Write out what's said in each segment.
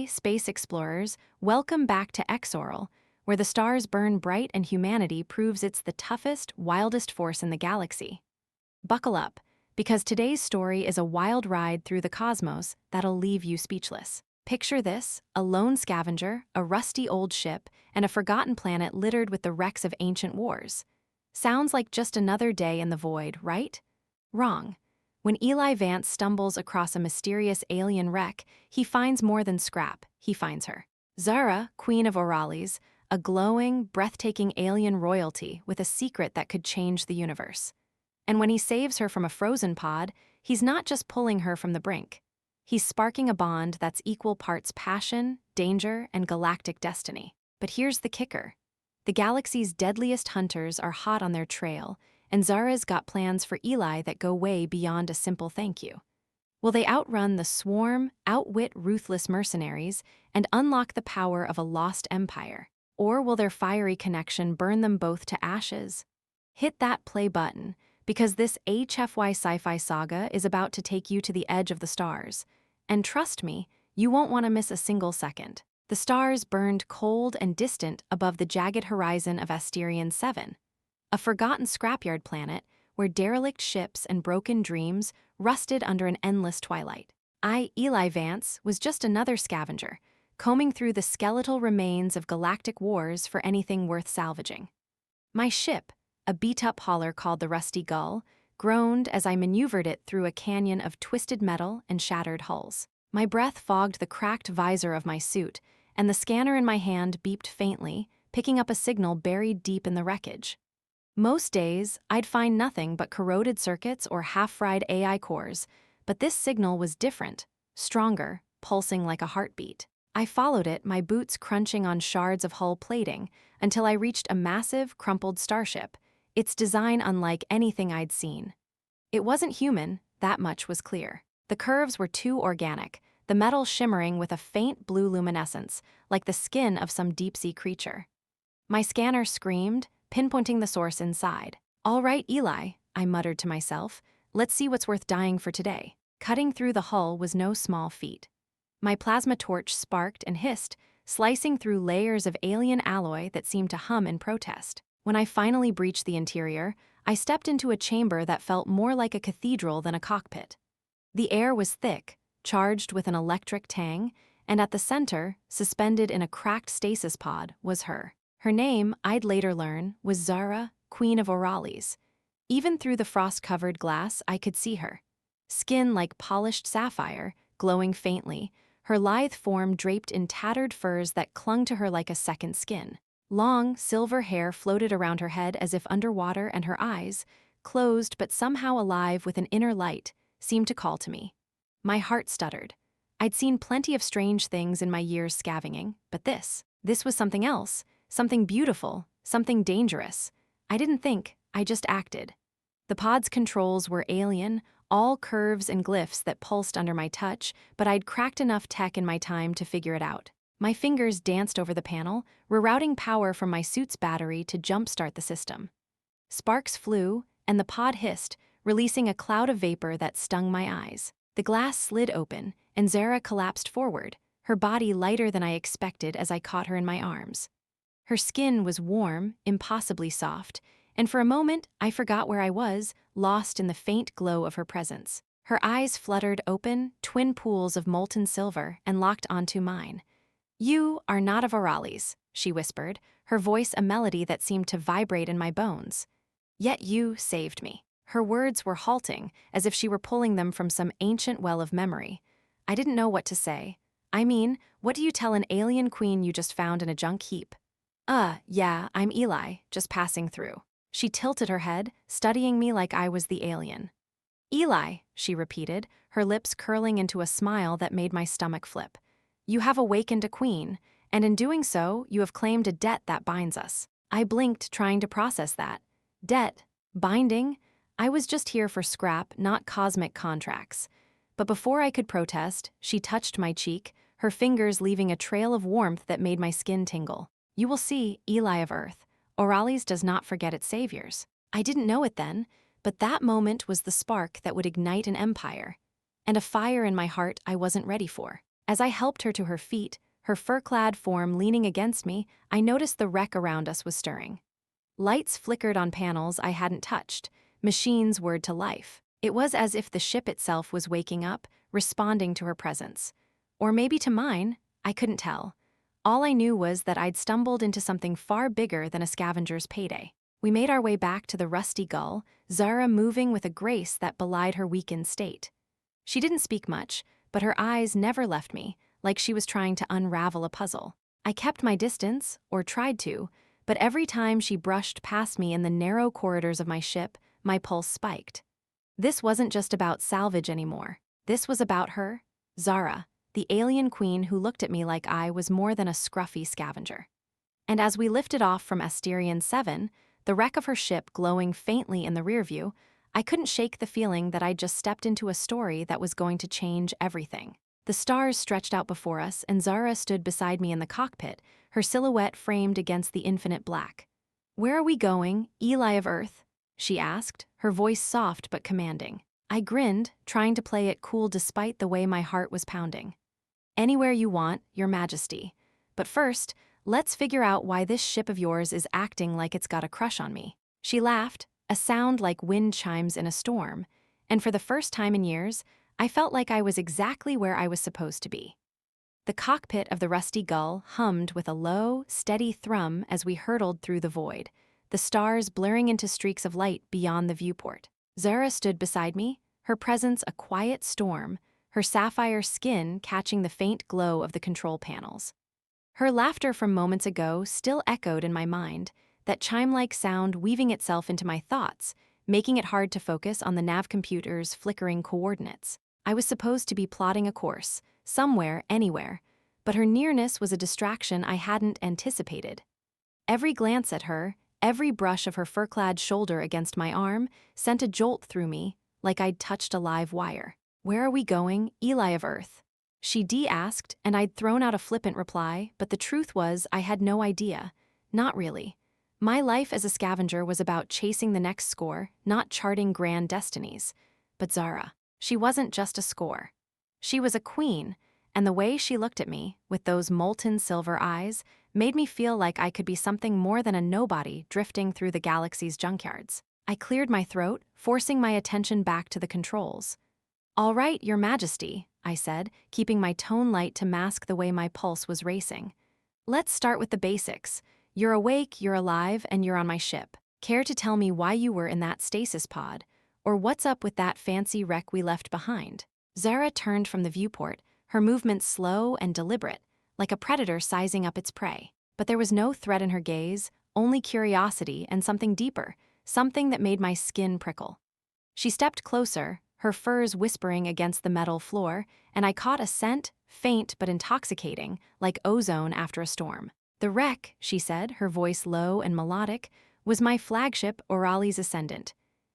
Hey, space explorers, welcome back to X-Aurel, where the stars burn bright and humanity proves it's the toughest, wildest force in the galaxy. Buckle up, because today's story is a wild ride through the cosmos that'll leave you speechless. Picture this: a lone scavenger, a rusty old ship, and a forgotten planet littered with the wrecks of ancient wars. Sounds like just another day in the void, right? Wrong. When Eli Vance stumbles across a mysterious alien wreck, he finds more than scrap. He finds her. Zara, queen of Auralis, a glowing, breathtaking alien royalty with a secret that could change the universe. And when he saves her from a frozen pod, he's not just pulling her from the brink. He's sparking a bond that's equal parts passion, danger, and galactic destiny. But here's the kicker. The galaxy's deadliest hunters are hot on their trail, and Zara's got plans for Eli that go way beyond a simple thank you. Will they outrun the swarm, outwit ruthless mercenaries, and unlock the power of a lost empire? Or will their fiery connection burn them both to ashes? Hit that play button, because this HFY Sci-Fi Saga is about to take you to the edge of the stars. And trust me, you won't want to miss a single second. The stars burned cold and distant above the jagged horizon of Asterion 7. A forgotten scrapyard planet where derelict ships and broken dreams rusted under an endless twilight. Eli Vance, was just another scavenger, combing through the skeletal remains of galactic wars for anything worth salvaging. My ship, a beat-up hauler called the Rusty Gull, groaned as I maneuvered it through a canyon of twisted metal and shattered hulls. My breath fogged the cracked visor of my suit, and the scanner in my hand beeped faintly, picking up a signal buried deep in the wreckage. Most days, I'd find nothing but corroded circuits or half-fried AI cores, but this signal was different, stronger, pulsing like a heartbeat. I followed it, my boots crunching on shards of hull plating, until I reached a massive, crumpled starship, its design unlike anything I'd seen. It wasn't human, that much was clear. The curves were too organic, the metal shimmering with a faint blue luminescence, like the skin of some deep-sea creature. My scanner screamed, pinpointing the source inside. "All right, Eli," I muttered to myself, "let's see what's worth dying for today." Cutting through the hull was no small feat. My plasma torch sparked and hissed, slicing through layers of alien alloy that seemed to hum in protest. When I finally breached the interior, I stepped into a chamber that felt more like a cathedral than a cockpit. The air was thick, charged with an electric tang, and at the center, suspended in a cracked stasis pod, was her. Her name, I'd later learn, was Zara, queen of Auralis. Even through the frost-covered glass, I could see her. Skin like polished sapphire, glowing faintly, her lithe form draped in tattered furs that clung to her like a second skin. Long, silver hair floated around her head as if underwater, and her eyes, closed but somehow alive with an inner light, seemed to call to me. My heart stuttered. I'd seen plenty of strange things in my years scavenging, but this was something else. Something beautiful, something dangerous. I didn't think, I just acted. The pod's controls were alien, all curves and glyphs that pulsed under my touch, but I'd cracked enough tech in my time to figure it out. My fingers danced over the panel, rerouting power from my suit's battery to jumpstart the system. Sparks flew, and the pod hissed, releasing a cloud of vapor that stung my eyes. The glass slid open, and Zara collapsed forward, her body lighter than I expected as I caught her in my arms. Her skin was warm, impossibly soft, and for a moment I forgot where I was, lost in the faint glow of her presence. Her eyes fluttered open, twin pools of molten silver, and locked onto mine. "You are not of Auralis," she whispered, her voice a melody that seemed to vibrate in my bones. "Yet you saved me." Her words were halting, as if she were pulling them from some ancient well of memory. I didn't know what to say. I mean, what do you tell an alien queen you just found in a junk heap? Yeah, I'm Eli, just passing through." She tilted her head, studying me like I was the alien. "Eli," she repeated, her lips curling into a smile that made my stomach flip. "You have awakened a queen, and in doing so, you have claimed a debt that binds us." I blinked, trying to process that. Debt? Binding? I was just here for scrap, not cosmic contracts. But before I could protest, she touched my cheek, her fingers leaving a trail of warmth that made my skin tingle. "You will see, Eli of Earth, Auralis does not forget its saviors." I didn't know it then, but that moment was the spark that would ignite an empire, and a fire in my heart I wasn't ready for. As I helped her to her feet, her fur-clad form leaning against me, I noticed the wreck around us was stirring. Lights flickered on panels I hadn't touched, machines whirred to life. It was as if the ship itself was waking up, responding to her presence. Or maybe to mine, I couldn't tell. All I knew was that I'd stumbled into something far bigger than a scavenger's payday. We made our way back to the rusty gull, Zara moving with a grace that belied her weakened state. She didn't speak much, but her eyes never left me, like she was trying to unravel a puzzle. I kept my distance, or tried to, but every time she brushed past me in the narrow corridors of my ship, my pulse spiked. This wasn't just about salvage anymore. This was about her, Zara, the alien queen who looked at me like I was more than a scruffy scavenger. And as we lifted off from Asterion 7, the wreck of her ship glowing faintly in the rearview, I couldn't shake the feeling that I'd just stepped into a story that was going to change everything. The stars stretched out before us, and Zara stood beside me in the cockpit, her silhouette framed against the infinite black. "Where are we going, Eli of Earth?" she asked, her voice soft but commanding. I grinned, trying to play it cool despite the way my heart was pounding. "Anywhere you want, Your Majesty. But first, let's figure out why this ship of yours is acting like it's got a crush on me." She laughed, a sound like wind chimes in a storm, and for the first time in years, I felt like I was exactly where I was supposed to be. The cockpit of the rusty gull hummed with a low, steady thrum as we hurtled through the void, the stars blurring into streaks of light beyond the viewport. Zara stood beside me, her presence a quiet storm, her sapphire skin catching the faint glow of the control panels. Her laughter from moments ago still echoed in my mind, that chime-like sound weaving itself into my thoughts, making it hard to focus on the nav computer's flickering coordinates. I was supposed to be plotting a course, somewhere, anywhere, but her nearness was a distraction I hadn't anticipated. Every glance at her, every brush of her fur-clad shoulder against my arm, sent a jolt through me, like I'd touched a live wire. "Where are we going, Eli of Earth?" She asked, and I'd thrown out a flippant reply, but the truth was I had no idea. Not really. My life as a scavenger was about chasing the next score, not charting grand destinies. But Zara, she wasn't just a score. She was a queen, and the way she looked at me, with those molten silver eyes, made me feel like I could be something more than a nobody drifting through the galaxy's junkyards. I cleared my throat, forcing my attention back to the controls. "All right, Your Majesty," I said, keeping my tone light to mask the way my pulse was racing. "Let's start with the basics. You're awake, you're alive, and you're on my ship. Care to tell me why you were in that stasis pod? Or what's up with that fancy wreck we left behind?" Zara turned from the viewport, her movements slow and deliberate, like a predator sizing up its prey. But there was no threat in her gaze, only curiosity and something deeper, something that made my skin prickle. She stepped closer, her furs whispering against the metal floor, and I caught a scent, faint but intoxicating, like ozone after a storm. "The wreck," she said, her voice low and melodic, "was my flagship Auralis Ascendant.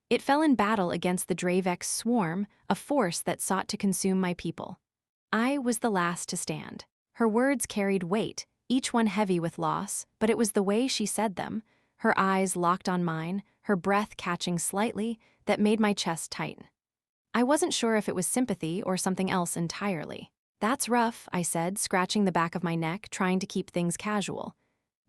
It fell in battle against the Dravex Swarm, a force that sought to consume my people. I was the last to stand." Her words carried weight, each one heavy with loss, but it was the way she said them, her eyes locked on mine, her breath catching slightly, that made my chest tighten. I wasn't sure if it was sympathy or something else entirely. "That's rough," I said, scratching the back of my neck, trying to keep things casual.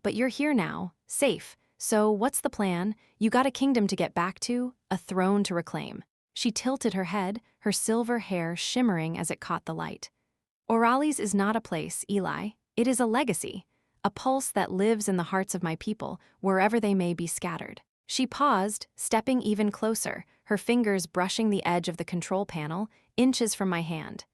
"But you're here now, safe. So what's the plan? You got a kingdom to get back to, a throne to reclaim." She tilted her head, her silver hair shimmering as it caught the light. "Auralis is not a place, Eli. It is a legacy, a pulse that lives in the hearts of my people, wherever they may be scattered." She paused, stepping even closer, her fingers brushing the edge of the control panel, inches from my hand.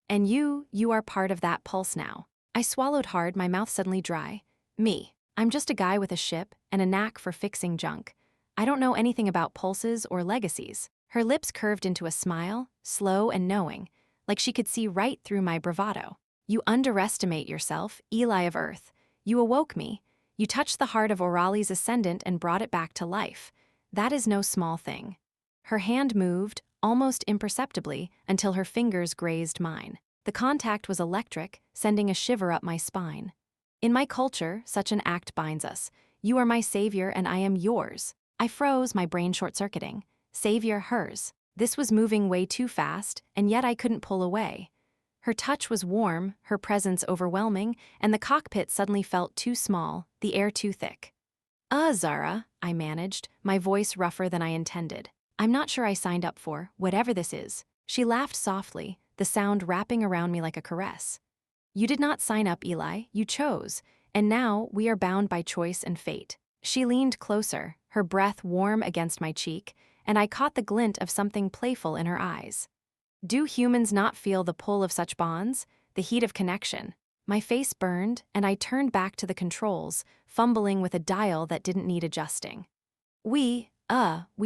"And you are part of that pulse now." I swallowed hard, my mouth suddenly dry. Me. I'm just a guy with a ship and a knack for fixing junk. I don't know anything about pulses or legacies. Her lips curved into a smile, slow and knowing, like she could see right through my bravado. "You underestimate yourself, Eli of Earth. You awoke me. You touched the heart of Auralis Ascendant and brought it back to life. That is no small thing." Her hand moved, almost imperceptibly, until her fingers grazed mine. The contact was electric, sending a shiver up my spine. "In my culture, such an act binds us. You are my savior and I am yours." I froze, my brain short-circuiting. Savior, hers. This was moving way too fast, and yet I couldn't pull away. Her touch was warm, her presence overwhelming, and the cockpit suddenly felt too small, the air too thick. Zara, I managed, my voice rougher than I intended. I'm not sure I signed up for, whatever this is. She laughed softly, the sound wrapping around me like a caress. You did not sign up, Eli, you chose, and now we are bound by choice and fate. She leaned closer, her breath warm against my cheek, and I caught the glint of something playful in her eyes. Do humans not feel the pull of such bonds, the heat of connection? My face burned, and I turned back to the controls, fumbling with a dial that didn't need adjusting. We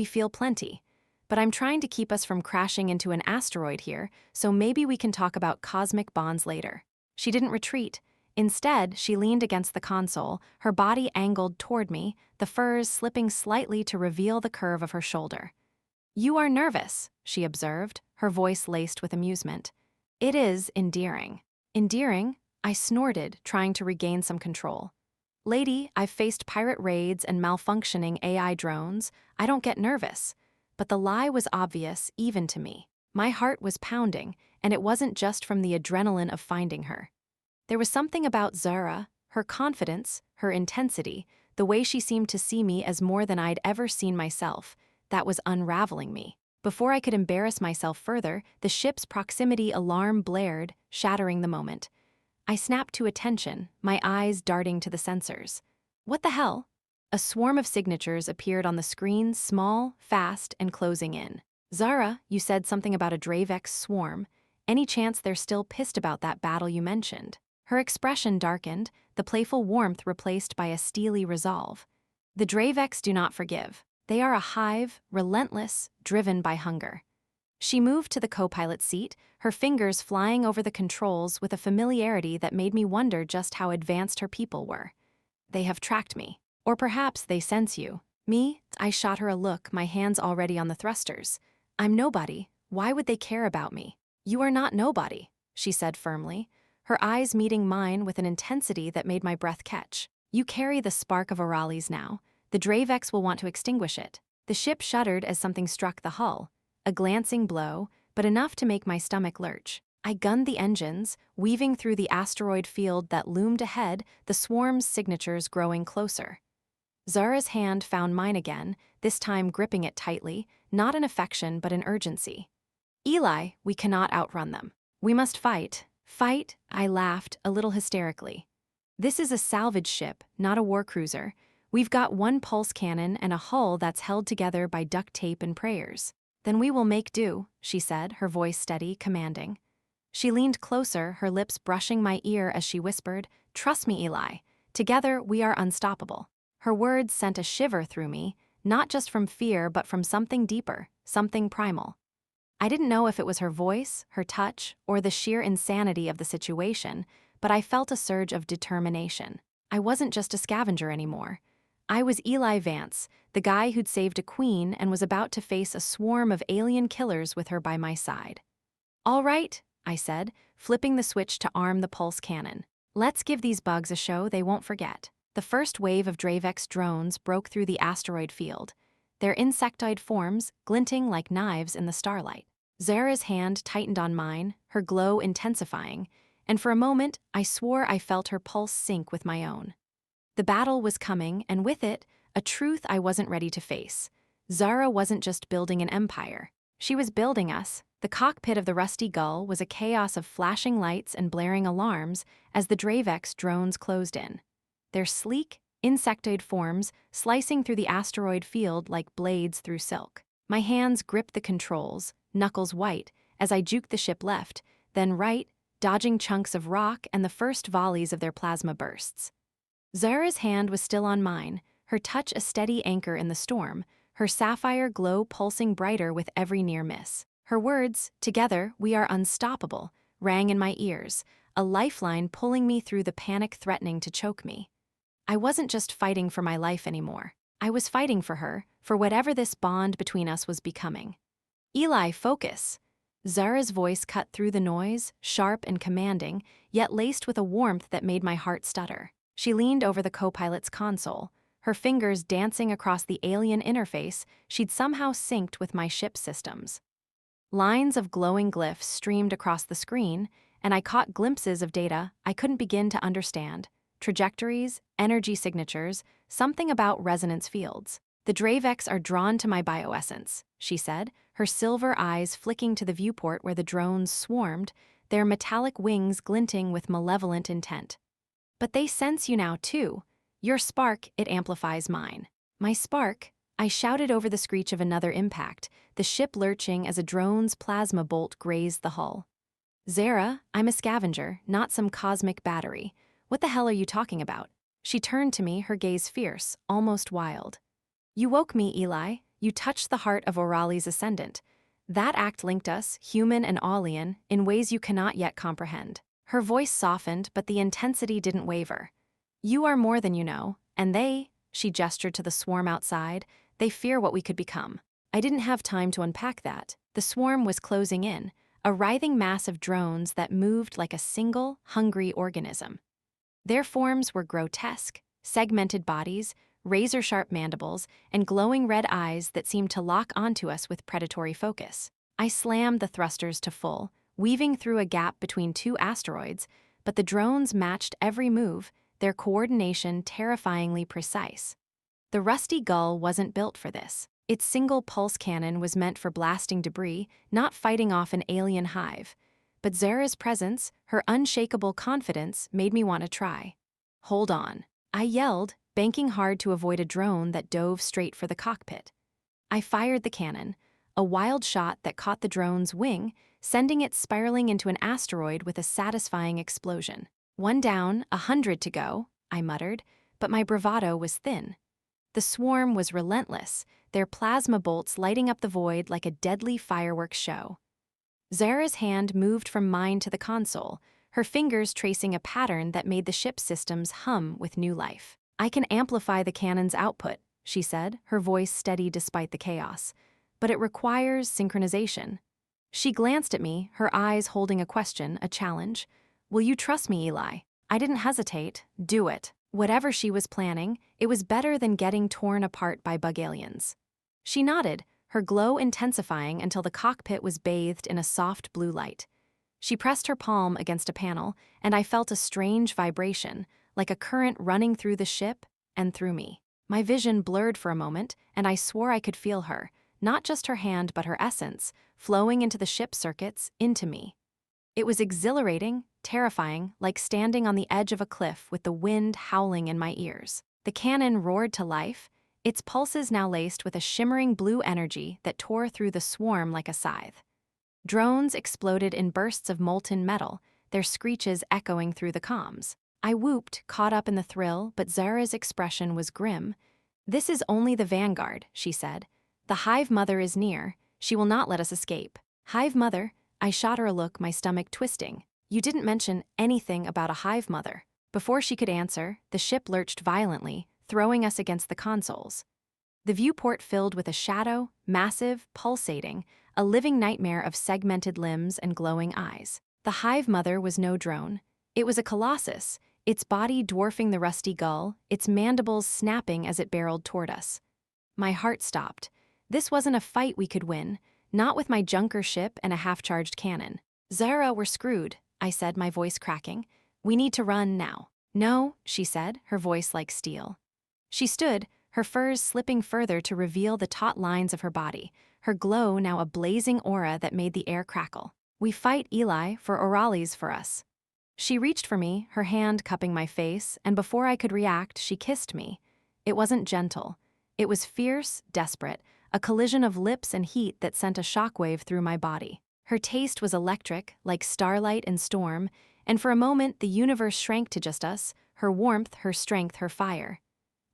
feel plenty. But I'm trying to keep us from crashing into an asteroid here, so maybe we can talk about cosmic bonds later. She didn't retreat. Instead, she leaned against the console, her body angled toward me, the furs slipping slightly to reveal the curve of her shoulder. You are nervous, she observed, her voice laced with amusement. It is endearing. Endearing? I snorted, trying to regain some control. Lady, I've faced pirate raids and malfunctioning AI drones. I don't get nervous. But the lie was obvious, even to me. My heart was pounding, and it wasn't just from the adrenaline of finding her. There was something about Zara, her confidence, her intensity, the way she seemed to see me as more than I'd ever seen myself, that was unraveling me. Before I could embarrass myself further, the ship's proximity alarm blared, shattering the moment. I snapped to attention, my eyes darting to the sensors. What the hell? A swarm of signatures appeared on the screen, small, fast, and closing in. Zara, you said something about a Dravex Swarm. Any chance they're still pissed about that battle you mentioned? Her expression darkened, the playful warmth replaced by a steely resolve. The Dravex do not forgive. They are a hive, relentless, driven by hunger. She moved to the co-pilot seat, her fingers flying over the controls with a familiarity that made me wonder just how advanced her people were. They have tracked me. Or perhaps they sense you. Me? I shot her a look, my hands already on the thrusters. I'm nobody. Why would they care about me? You are not nobody, she said firmly, her eyes meeting mine with an intensity that made my breath catch. You carry the spark of Auralis now. The Dravex will want to extinguish it. The ship shuddered as something struck the hull. A glancing blow, but enough to make my stomach lurch. I gunned the engines, weaving through the asteroid field that loomed ahead, the swarm's signatures growing closer. Zara's hand found mine again, this time gripping it tightly, not in affection but in urgency. Eli, we cannot outrun them. We must fight. Fight, I laughed, a little hysterically. This is a salvage ship, not a war cruiser. We've got one pulse cannon and a hull that's held together by duct tape and prayers. Then we will make do, she said, her voice steady, commanding. She leaned closer, her lips brushing my ear as she whispered, Trust me, Eli. Together, we are unstoppable. Her words sent a shiver through me, not just from fear but from something deeper, something primal. I didn't know if it was her voice, her touch, or the sheer insanity of the situation, but I felt a surge of determination. I wasn't just a scavenger anymore. I was Eli Vance, the guy who'd saved a queen and was about to face a swarm of alien killers with her by my side. All right, I said, flipping the switch to arm the pulse cannon. Let's give these bugs a show they won't forget. The first wave of Dravex drones broke through the asteroid field, their insectoid forms glinting like knives in the starlight. Zara's hand tightened on mine, her glow intensifying, and for a moment I swore I felt her pulse sync with my own. The battle was coming, and with it, a truth I wasn't ready to face. Zara wasn't just building an empire. She was building us. The cockpit of the Rusty Gull was a chaos of flashing lights and blaring alarms as the Dravex drones closed in. Their sleek, insectoid forms slicing through the asteroid field like blades through silk. My hands gripped the controls, knuckles white, as I juked the ship left, then right, dodging chunks of rock and the first volleys of their plasma bursts. Zara's hand was still on mine, her touch a steady anchor in the storm, her sapphire glow pulsing brighter with every near miss. Her words, "Together, we are unstoppable," rang in my ears, a lifeline pulling me through the panic threatening to choke me. I wasn't just fighting for my life anymore. I was fighting for her, for whatever this bond between us was becoming. Eli, focus! Zara's voice cut through the noise, sharp and commanding, yet laced with a warmth that made my heart stutter. She leaned over the co-pilot's console, her fingers dancing across the alien interface she'd somehow synced with my ship's systems. Lines of glowing glyphs streamed across the screen, and I caught glimpses of data I couldn't begin to understand. Trajectories, energy signatures, something about resonance fields. The Dravex are drawn to my bioessence, she said, her silver eyes flicking to the viewport where the drones swarmed, their metallic wings glinting with malevolent intent. But they sense you now, too. Your spark, it amplifies mine. My spark? I shouted over the screech of another impact, the ship lurching as a drone's plasma bolt grazed the hull. Zara, I'm a scavenger, not some cosmic battery. What the hell are you talking about? She turned to me, her gaze fierce, almost wild. You woke me, Eli. You touched the heart of Auralis' ascendant. That act linked us, human and alien, in ways you cannot yet comprehend. Her voice softened, but the intensity didn't waver. You are more than you know, and they, she gestured to the swarm outside, they fear what we could become. I didn't have time to unpack that. The swarm was closing in, a writhing mass of drones that moved like a single, hungry organism. Their forms were grotesque, segmented bodies, razor-sharp mandibles, and glowing red eyes that seemed to lock onto us with predatory focus. I slammed the thrusters to full, weaving through a gap between two asteroids, but the drones matched every move, their coordination terrifyingly precise. The rusty gull wasn't built for this. Its single pulse cannon was meant for blasting debris, not fighting off an alien hive. But Zara's presence, her unshakable confidence, made me want to try. Hold on, I yelled, banking hard to avoid a drone that dove straight for the cockpit. I fired the cannon, a wild shot that caught the drone's wing, sending it spiraling into an asteroid with a satisfying explosion. One down, 100 to go, I muttered, but my bravado was thin. The swarm was relentless, their plasma bolts lighting up the void like a deadly fireworks show. Zara's hand moved from mine to the console, her fingers tracing a pattern that made the ship's systems hum with new life. I can amplify the cannon's output, she said, her voice steady despite the chaos. But it requires synchronization. She glanced at me, her eyes holding a question, a challenge. Will you trust me, Eli? I didn't hesitate. Do it. Whatever she was planning, it was better than getting torn apart by bug aliens. She nodded, her glow intensifying until the cockpit was bathed in a soft blue light. She pressed her palm against a panel, and I felt a strange vibration, like a current running through the ship and through me. My vision blurred for a moment, and I swore I could feel her, not just her hand but her essence, flowing into the ship's circuits, into me. It was exhilarating, terrifying, like standing on the edge of a cliff with the wind howling in my ears. The cannon roared to life, its pulses now laced with a shimmering blue energy that tore through the swarm like a scythe. Drones exploded in bursts of molten metal, their screeches echoing through the comms. I whooped, caught up in the thrill, but Zara's expression was grim. This is only the vanguard, she said. The Hive Mother is near. She will not let us escape. Hive Mother? I shot her a look, my stomach twisting. You didn't mention anything about a Hive Mother. Before she could answer, the ship lurched violently, throwing us against the consoles. The viewport filled with a shadow, massive, pulsating, a living nightmare of segmented limbs and glowing eyes. The Hive Mother was no drone. It was a colossus, its body dwarfing the rusty gull, its mandibles snapping as it barreled toward us. My heart stopped. This wasn't a fight we could win, not with my junker ship and a half-charged cannon. Zara, we're screwed, I said, my voice cracking. We need to run now. No, she said, her voice like steel. She stood, her furs slipping further to reveal the taut lines of her body, her glow now a blazing aura that made the air crackle. We fight, Eli, for Auralis for us. She reached for me, her hand cupping my face, and before I could react, she kissed me. It wasn't gentle. It was fierce, desperate, a collision of lips and heat that sent a shockwave through my body. Her taste was electric, like starlight and storm, and for a moment the universe shrank to just us, her warmth, her strength, her fire.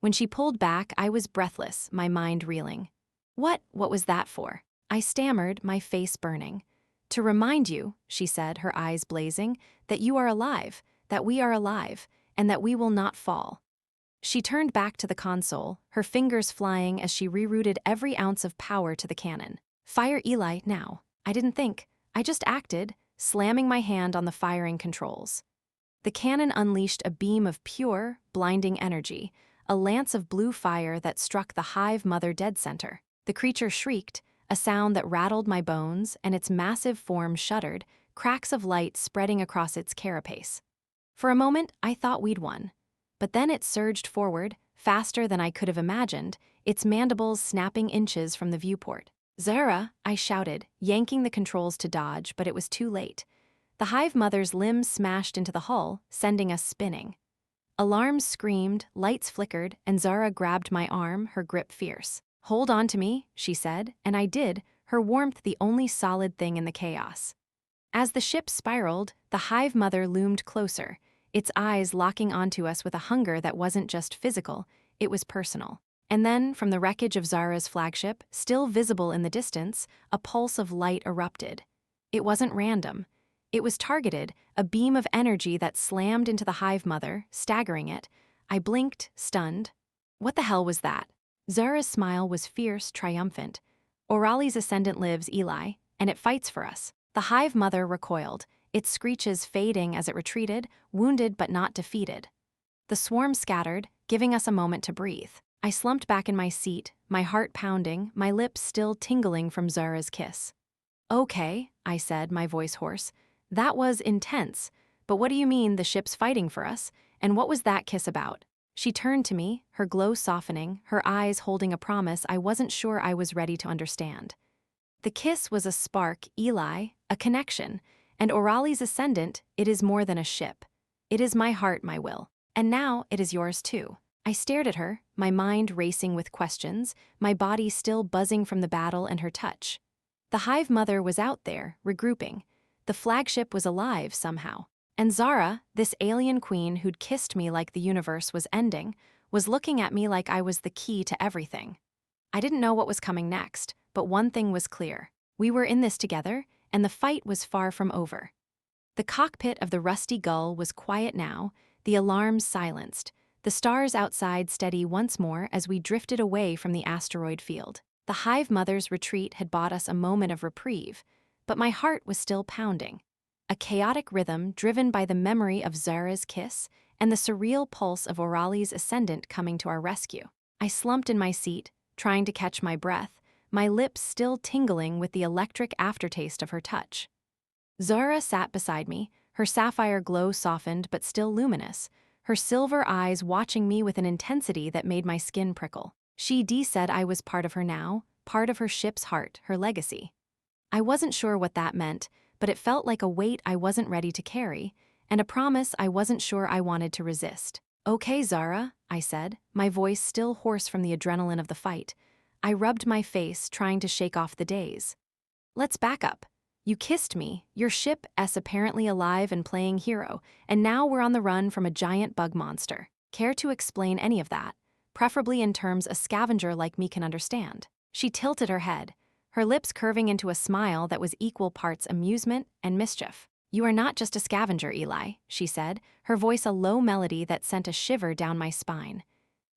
When she pulled back, I was breathless, my mind reeling. What was that for? I stammered, my face burning. To remind you, she said, her eyes blazing, that you are alive, that we are alive, and that we will not fall. She turned back to the console, her fingers flying as she rerouted every ounce of power to the cannon. Fire, Eli, now. I didn't think. I just acted, slamming my hand on the firing controls. The cannon unleashed a beam of pure, blinding energy, a lance of blue fire that struck the Hive Mother dead center. The creature shrieked, a sound that rattled my bones, and its massive form shuddered, cracks of light spreading across its carapace. For a moment, I thought we'd won. But then it surged forward, faster than I could have imagined, its mandibles snapping inches from the viewport. "Zara," I shouted, yanking the controls to dodge, but it was too late. The Hive Mother's limbs smashed into the hull, sending us spinning. Alarms screamed, lights flickered, and Zara grabbed my arm, her grip fierce. "Hold on to me," she said, and I did, her warmth the only solid thing in the chaos. As the ship spiraled, the Hive Mother loomed closer, its eyes locking onto us with a hunger that wasn't just physical, it was personal. And then, from the wreckage of Zara's flagship, still visible in the distance, a pulse of light erupted. It wasn't random. It was targeted, a beam of energy that slammed into the Hive Mother, staggering it. I blinked, stunned. What the hell was that? Zara's smile was fierce, triumphant. "Auralis' ascendant lives, Eli, and it fights for us." The Hive Mother recoiled, its screeches fading as it retreated, wounded but not defeated. The swarm scattered, giving us a moment to breathe. I slumped back in my seat, my heart pounding, my lips still tingling from Zara's kiss. "Okay," I said, my voice hoarse. "That was intense, but what do you mean the ship's fighting for us? And what was that kiss about?" She turned to me, her glow softening, her eyes holding a promise I wasn't sure I was ready to understand. "The kiss was a spark, Eli, a connection, and Auralis' ascendant, it is more than a ship. It is my heart, my will. And now it is yours too." I stared at her, my mind racing with questions, my body still buzzing from the battle and her touch. The Hive Mother was out there, regrouping. The flagship was alive somehow. And Zara, this alien queen who'd kissed me like the universe was ending, was looking at me like I was the key to everything. I didn't know what was coming next, but one thing was clear. We were in this together, and the fight was far from over. The cockpit of the Rusty Gull was quiet now, the alarms silenced, the stars outside steady once more as we drifted away from the asteroid field. The Hive Mother's retreat had bought us a moment of reprieve, but my heart was still pounding. A chaotic rhythm driven by the memory of Zara's kiss and the surreal pulse of Auralis' ascendant coming to our rescue. I slumped in my seat, trying to catch my breath, my lips still tingling with the electric aftertaste of her touch. Zara sat beside me, her sapphire glow softened but still luminous, her silver eyes watching me with an intensity that made my skin prickle. She said I was part of her now, part of her ship's heart, her legacy. I wasn't sure what that meant, but it felt like a weight I wasn't ready to carry, and a promise I wasn't sure I wanted to resist. "Okay, Zara," I said, my voice still hoarse from the adrenaline of the fight. I rubbed my face, trying to shake off the daze. "Let's back up. You kissed me, your ship is apparently alive and playing hero, and now we're on the run from a giant bug monster. Care to explain any of that? Preferably in terms a scavenger like me can understand." She tilted her head, her lips curving into a smile that was equal parts amusement and mischief. "You are not just a scavenger, Eli," she said, her voice a low melody that sent a shiver down my spine.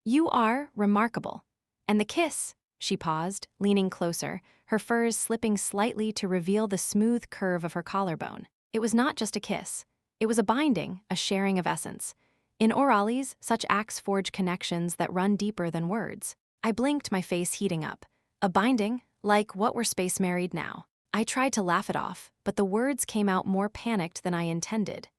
"You are remarkable. And the kiss," she paused, leaning closer, her furs slipping slightly to reveal the smooth curve of her collarbone. "It was not just a kiss. It was a binding, a sharing of essence. In Auralis, such acts forge connections that run deeper than words." I blinked, my face heating up. "A binding? Like what we're space married now?" I tried to laugh it off, but the words came out more panicked than I intended.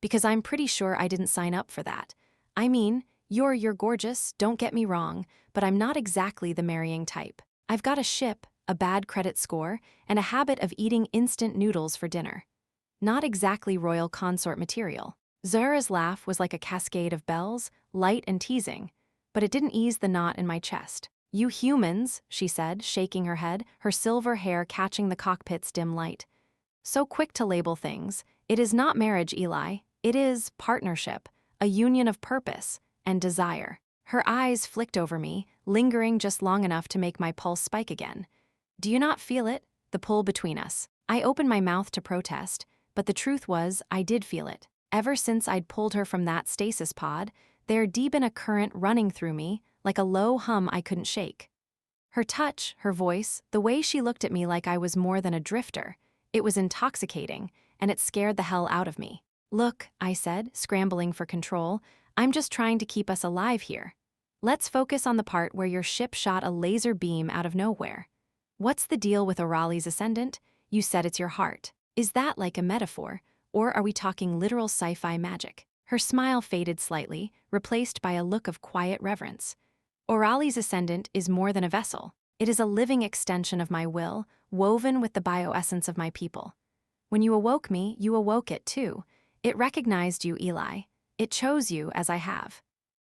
"Because I'm pretty sure I didn't sign up for that. I mean, you're gorgeous, don't get me wrong, but I'm not exactly the marrying type. I've got a ship, a bad credit score, and a habit of eating instant noodles for dinner. Not exactly royal consort material." Zara's laugh was like a cascade of bells, light and teasing, but it didn't ease the knot in my chest. "You humans," she said, shaking her head, her silver hair catching the cockpit's dim light. "So quick to label things. It is not marriage, Eli. It is partnership, a union of purpose and desire." Her eyes flicked over me, lingering just long enough to make my pulse spike again. "Do you not feel it? The pull between us?" I opened my mouth to protest, but the truth was I did feel it. Ever since I'd pulled her from that stasis pod, there'd been a current running through me, like a low hum I couldn't shake. Her touch, her voice, the way she looked at me like I was more than a drifter, it was intoxicating, and it scared the hell out of me. "Look," I said, scrambling for control, "I'm just trying to keep us alive here. Let's focus on the part where your ship shot a laser beam out of nowhere. What's the deal with Auralis' ascendant? You said it's your heart." Is that like a metaphor, or are we talking literal sci-fi magic? Her smile faded slightly, replaced by a look of quiet reverence. Auralis' ascendant is more than a vessel. It is a living extension of my will, woven with the bioessence of my people. When you awoke me, you awoke it too. It recognized you, Eli. It chose you as I have.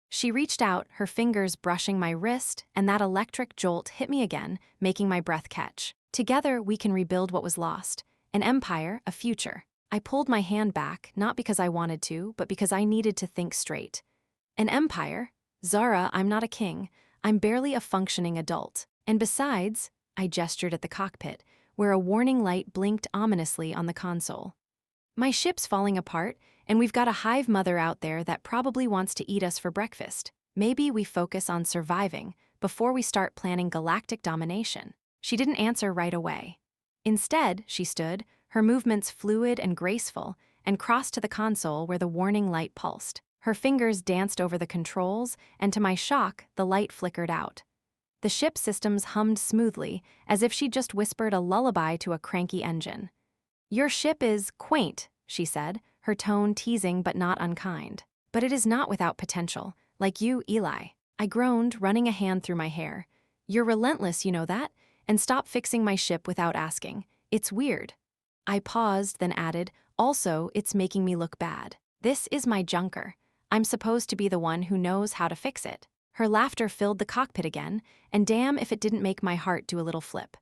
She reached out, her fingers brushing my wrist, and that electric jolt hit me again, making my breath catch. Together, we can rebuild what was lost. An empire, a future. I pulled my hand back, not because I wanted to, but because I needed to think straight. An empire? Zara, I'm not a king. I'm barely a functioning adult. And besides, I gestured at the cockpit, where a warning light blinked ominously on the console. My ship's falling apart, and we've got a hive mother out there that probably wants to eat us for breakfast. Maybe we focus on surviving before we start planning galactic domination. She didn't answer right away. Instead, she stood, her movements fluid and graceful, and crossed to the console where the warning light pulsed. Her fingers danced over the controls, and to my shock, the light flickered out. The ship systems hummed smoothly, as if she'd just whispered a lullaby to a cranky engine. "Your ship is quaint," she said, her tone teasing but not unkind. "But it is not without potential, like you, Eli." I groaned, running a hand through my hair. "You're relentless, you know that? And stop fixing my ship without asking. It's weird." I paused, then added, "Also, it's making me look bad. This is my junker. I'm supposed to be the one who knows how to fix it." Her laughter filled the cockpit again, and damn if it didn't make my heart do a little flip.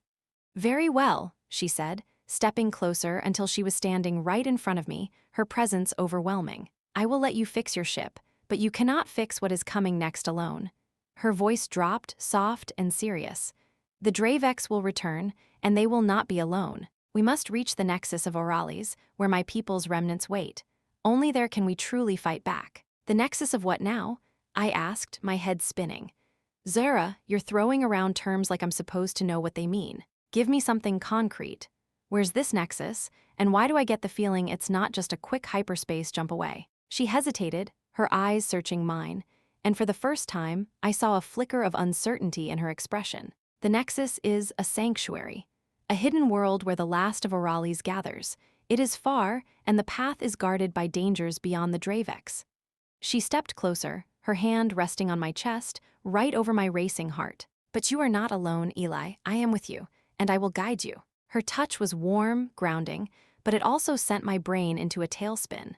"Very well," she said, stepping closer until she was standing right in front of me, her presence overwhelming. "I will let you fix your ship, but you cannot fix what is coming next alone." Her voice dropped, soft and serious. "The Dravex will return, and they will not be alone. We must reach the nexus of Auralis, where my people's remnants wait. Only there can we truly fight back." "The nexus of what now?" I asked, my head spinning. "Zara, you're throwing around terms like I'm supposed to know what they mean. Give me something concrete. Where's this nexus, and why do I get the feeling it's not just a quick hyperspace jump away?" She hesitated, her eyes searching mine, and for the first time, I saw a flicker of uncertainty in her expression. "The nexus is a sanctuary, a hidden world where the last of Auralis gathers. It is far, and the path is guarded by dangers beyond the Dravex." She stepped closer, her hand resting on my chest, right over my racing heart. "But you are not alone, Eli. I am with you, and I will guide you." Her touch was warm, grounding, but it also sent my brain into a tailspin.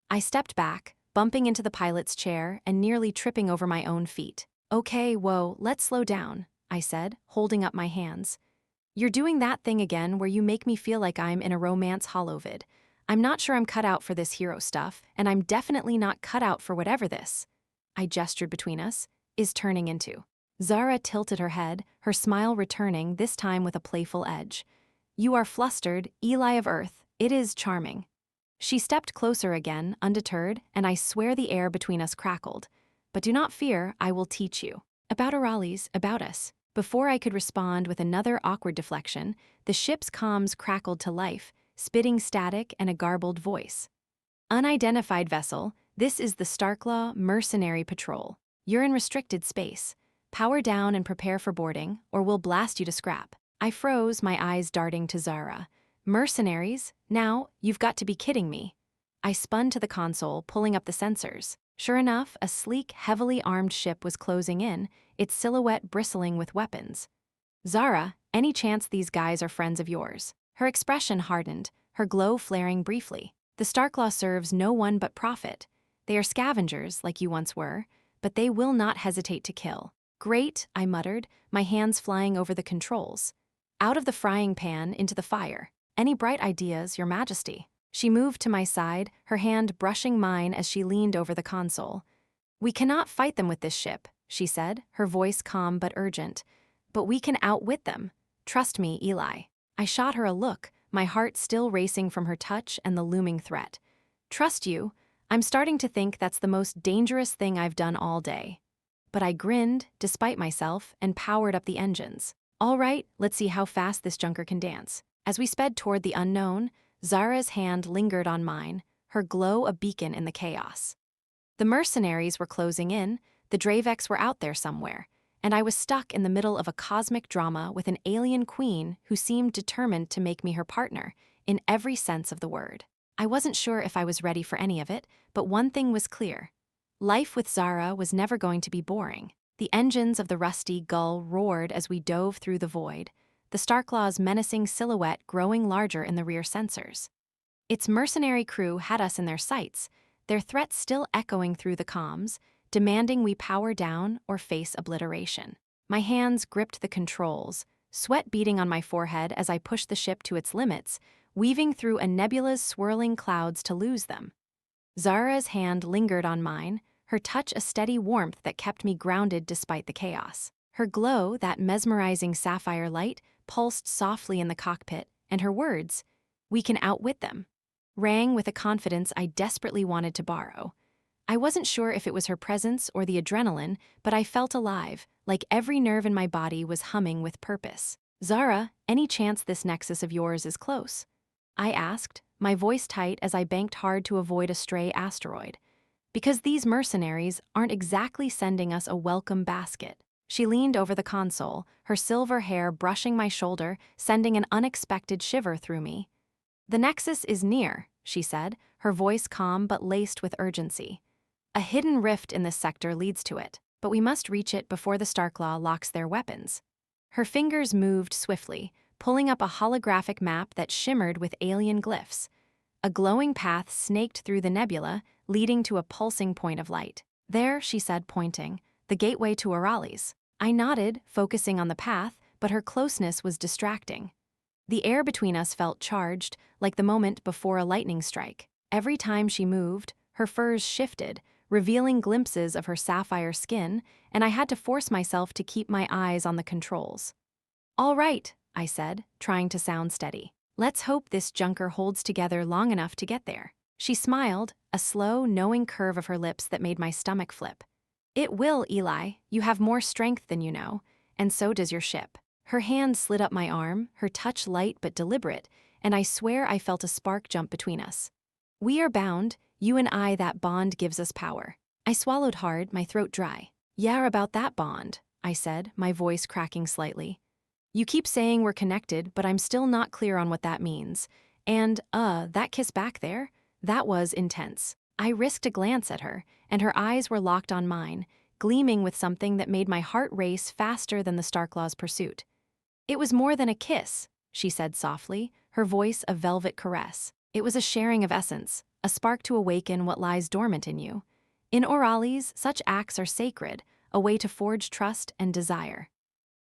I stepped back, bumping into the pilot's chair and nearly tripping over my own feet. "Okay, whoa, let's slow down," I said, holding up my hands. "You're doing that thing again where you make me feel like I'm in a romance holovid. I'm not sure I'm cut out for this hero stuff, and I'm definitely not cut out for whatever this," I gestured between us, "is turning into." Zara tilted her head, her smile returning, this time with a playful edge. "You are flustered, Eli of Earth. It is charming." She stepped closer again, undeterred, and I swear the air between us crackled. "But do not fear, I will teach you. About Auralis, about us." Before I could respond with another awkward deflection, the ship's comms crackled to life, spitting static and a garbled voice. "Unidentified vessel, this is the Starklaw Mercenary Patrol. You're in restricted space. Power down and prepare for boarding, or we'll blast you to scrap." I froze, my eyes darting to Zara. "Mercenaries? Now, you've got to be kidding me." I spun to the console, pulling up the sensors. Sure enough, a sleek, heavily armed ship was closing in, its silhouette bristling with weapons. "Zara, any chance these guys are friends of yours?" Her expression hardened, her glow flaring briefly. "The Starklaw serves no one but profit. They are scavengers, like you once were, but they will not hesitate to kill." "Great," I muttered, my hands flying over the controls. "Out of the frying pan into the fire. Any bright ideas, Your Majesty?" She moved to my side, her hand brushing mine as she leaned over the console. "We cannot fight them with this ship," she said, her voice calm but urgent. "But we can outwit them. Trust me, Eli." I shot her a look, my heart still racing from her touch and the looming threat. "Trust you? I'm starting to think that's the most dangerous thing I've done all day." But I grinned, despite myself, and powered up the engines. "All right, let's see how fast this junker can dance." As we sped toward the unknown, Zara's hand lingered on mine, her glow a beacon in the chaos. The mercenaries were closing in, the Dravex were out there somewhere, and I was stuck in the middle of a cosmic drama with an alien queen who seemed determined to make me her partner, in every sense of the word. I wasn't sure if I was ready for any of it, but one thing was clear. Life with Zara was never going to be boring. The engines of the rusty gull roared as we dove through the void, the Starclaw's menacing silhouette growing larger in the rear sensors. Its mercenary crew had us in their sights, their threats still echoing through the comms, demanding we power down or face obliteration. My hands gripped the controls, sweat beading on my forehead as I pushed the ship to its limits, weaving through a nebula's swirling clouds to lose them. Zara's hand lingered on mine, her touch a steady warmth that kept me grounded despite the chaos. Her glow, that mesmerizing sapphire light, pulsed softly in the cockpit, and her words, "We can outwit them," rang with a confidence I desperately wanted to borrow. I wasn't sure if it was her presence or the adrenaline, but I felt alive, like every nerve in my body was humming with purpose. "Zara, any chance this nexus of yours is close?" I asked, my voice tight as I banked hard to avoid a stray asteroid. "Because these mercenaries aren't exactly sending us a welcome basket." She leaned over the console, her silver hair brushing my shoulder, sending an unexpected shiver through me. "The nexus is near," she said, her voice calm but laced with urgency. "A hidden rift in this sector leads to it, but we must reach it before the Starclaw locks their weapons." Her fingers moved swiftly, pulling up a holographic map that shimmered with alien glyphs. A glowing path snaked through the nebula, leading to a pulsing point of light. "There," she said, pointing, "the gateway to Auralis." I nodded, focusing on the path, but her closeness was distracting. The air between us felt charged, like the moment before a lightning strike. Every time she moved, her furs shifted, revealing glimpses of her sapphire skin, and I had to force myself to keep my eyes on the controls. "All right," I said, trying to sound steady. "Let's hope this junker holds together long enough to get there." She smiled, a slow, knowing curve of her lips that made my stomach flip. "It will, Eli. You have more strength than you know, and so does your ship." Her hand slid up my arm, her touch light but deliberate, and I swear I felt a spark jump between us. "We are bound, you and I. That bond gives us power." I swallowed hard, my throat dry. "Yeah, about that bond," I said, my voice cracking slightly. "You keep saying we're connected, but I'm still not clear on what that means. And, that kiss back there? That was intense." I risked a glance at her, and her eyes were locked on mine, gleaming with something that made my heart race faster than the Starclaw's pursuit. "It was more than a kiss," she said softly, her voice a velvet caress. "It was a sharing of essence, a spark to awaken what lies dormant in you. In Auralis, such acts are sacred, a way to forge trust and desire."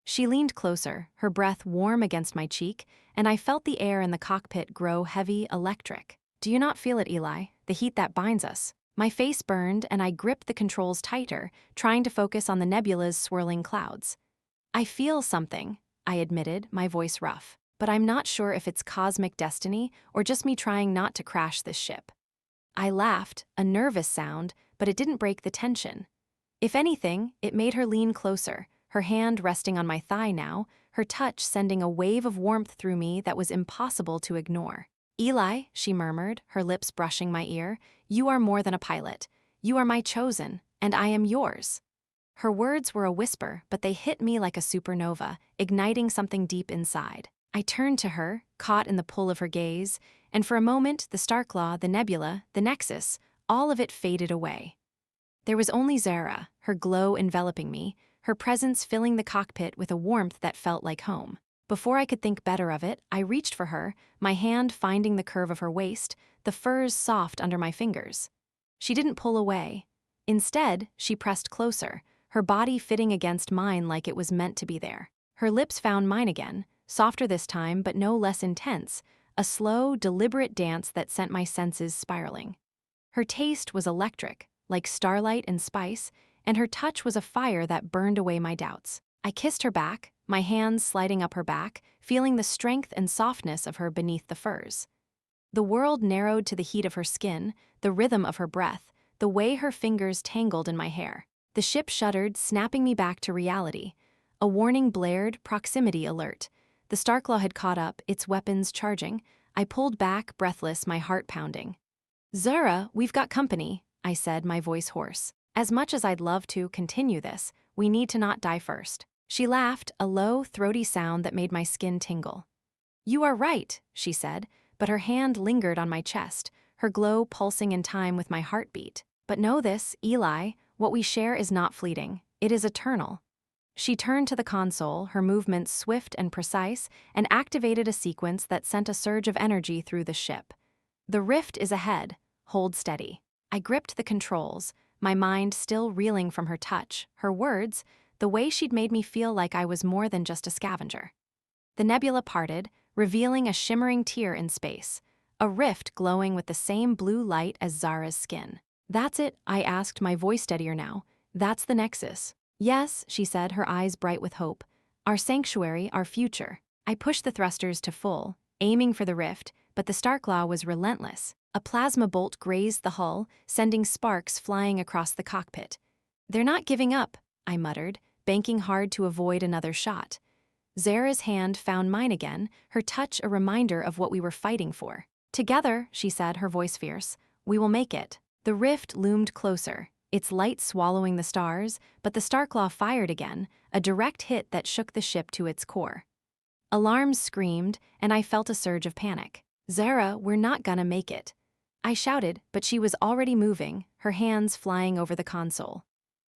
She leaned closer, her breath warm against my cheek, and I felt the air in the cockpit grow heavy, electric. "Do you not feel it, Eli? The heat that binds us?" My face burned, and I gripped the controls tighter, trying to focus on the nebula's swirling clouds. "I feel something," I admitted, my voice rough, "but I'm not sure if it's cosmic destiny or just me trying not to crash this ship." I laughed, a nervous sound, but it didn't break the tension. If anything, it made her lean closer, her hand resting on my thigh now, her touch sending a wave of warmth through me that was impossible to ignore. "Eli," she murmured, her lips brushing my ear, "you are more than a pilot. You are my chosen, and I am yours." Her words were a whisper, but they hit me like a supernova, igniting something deep inside. I turned to her, caught in the pull of her gaze, and for a moment the Starclaw, the nebula, the nexus, all of it faded away. There was only Zara, her glow enveloping me, her presence filling the cockpit with a warmth that felt like home. Before I could think better of it, I reached for her, my hand finding the curve of her waist, the furs soft under my fingers. She didn't pull away. Instead, she pressed closer, her body fitting against mine like it was meant to be there. Her lips found mine again, softer this time but no less intense, a slow, deliberate dance that sent my senses spiraling. Her taste was electric, like starlight and spice, and her touch was a fire that burned away my doubts. I kissed her back, my hands sliding up her back, feeling the strength and softness of her beneath the furs. The world narrowed to the heat of her skin, the rhythm of her breath, the way her fingers tangled in my hair. The ship shuddered, snapping me back to reality. A warning blared, proximity alert. The Starclaw had caught up, its weapons charging. I pulled back, breathless, my heart pounding. "Zara, we've got company," I said, my voice hoarse. "As much as I'd love to continue this, we need to not die first." She laughed, a low, throaty sound that made my skin tingle. "You are right," she said, but her hand lingered on my chest, her glow pulsing in time with my heartbeat. But know this, Eli, what we share is not fleeting. It is eternal. She turned to the console, her movements swift and precise, and activated a sequence that sent a surge of energy through the ship. The rift is ahead. Hold steady. I gripped the controls, my mind still reeling from her touch, her words, the way she'd made me feel like I was more than just a scavenger. The nebula parted, revealing a shimmering tear in space, a rift glowing with the same blue light as Zara's skin. "That's it?" I asked, my voice steadier now. "That's the Nexus." "Yes," she said, her eyes bright with hope. "Our sanctuary, our future." I pushed the thrusters to full, aiming for the rift, but the Starklaw was relentless. A plasma bolt grazed the hull, sending sparks flying across the cockpit. "They're not giving up," I muttered, banking hard to avoid another shot. Zara's hand found mine again, her touch a reminder of what we were fighting for. "Together," she said, her voice fierce, "we will make it." The rift loomed closer, its light swallowing the stars, but the Starklaw fired again, a direct hit that shook the ship to its core. Alarms screamed, and I felt a surge of panic. "Zara, we're not gonna make it." I shouted, but she was already moving, her hands flying over the console.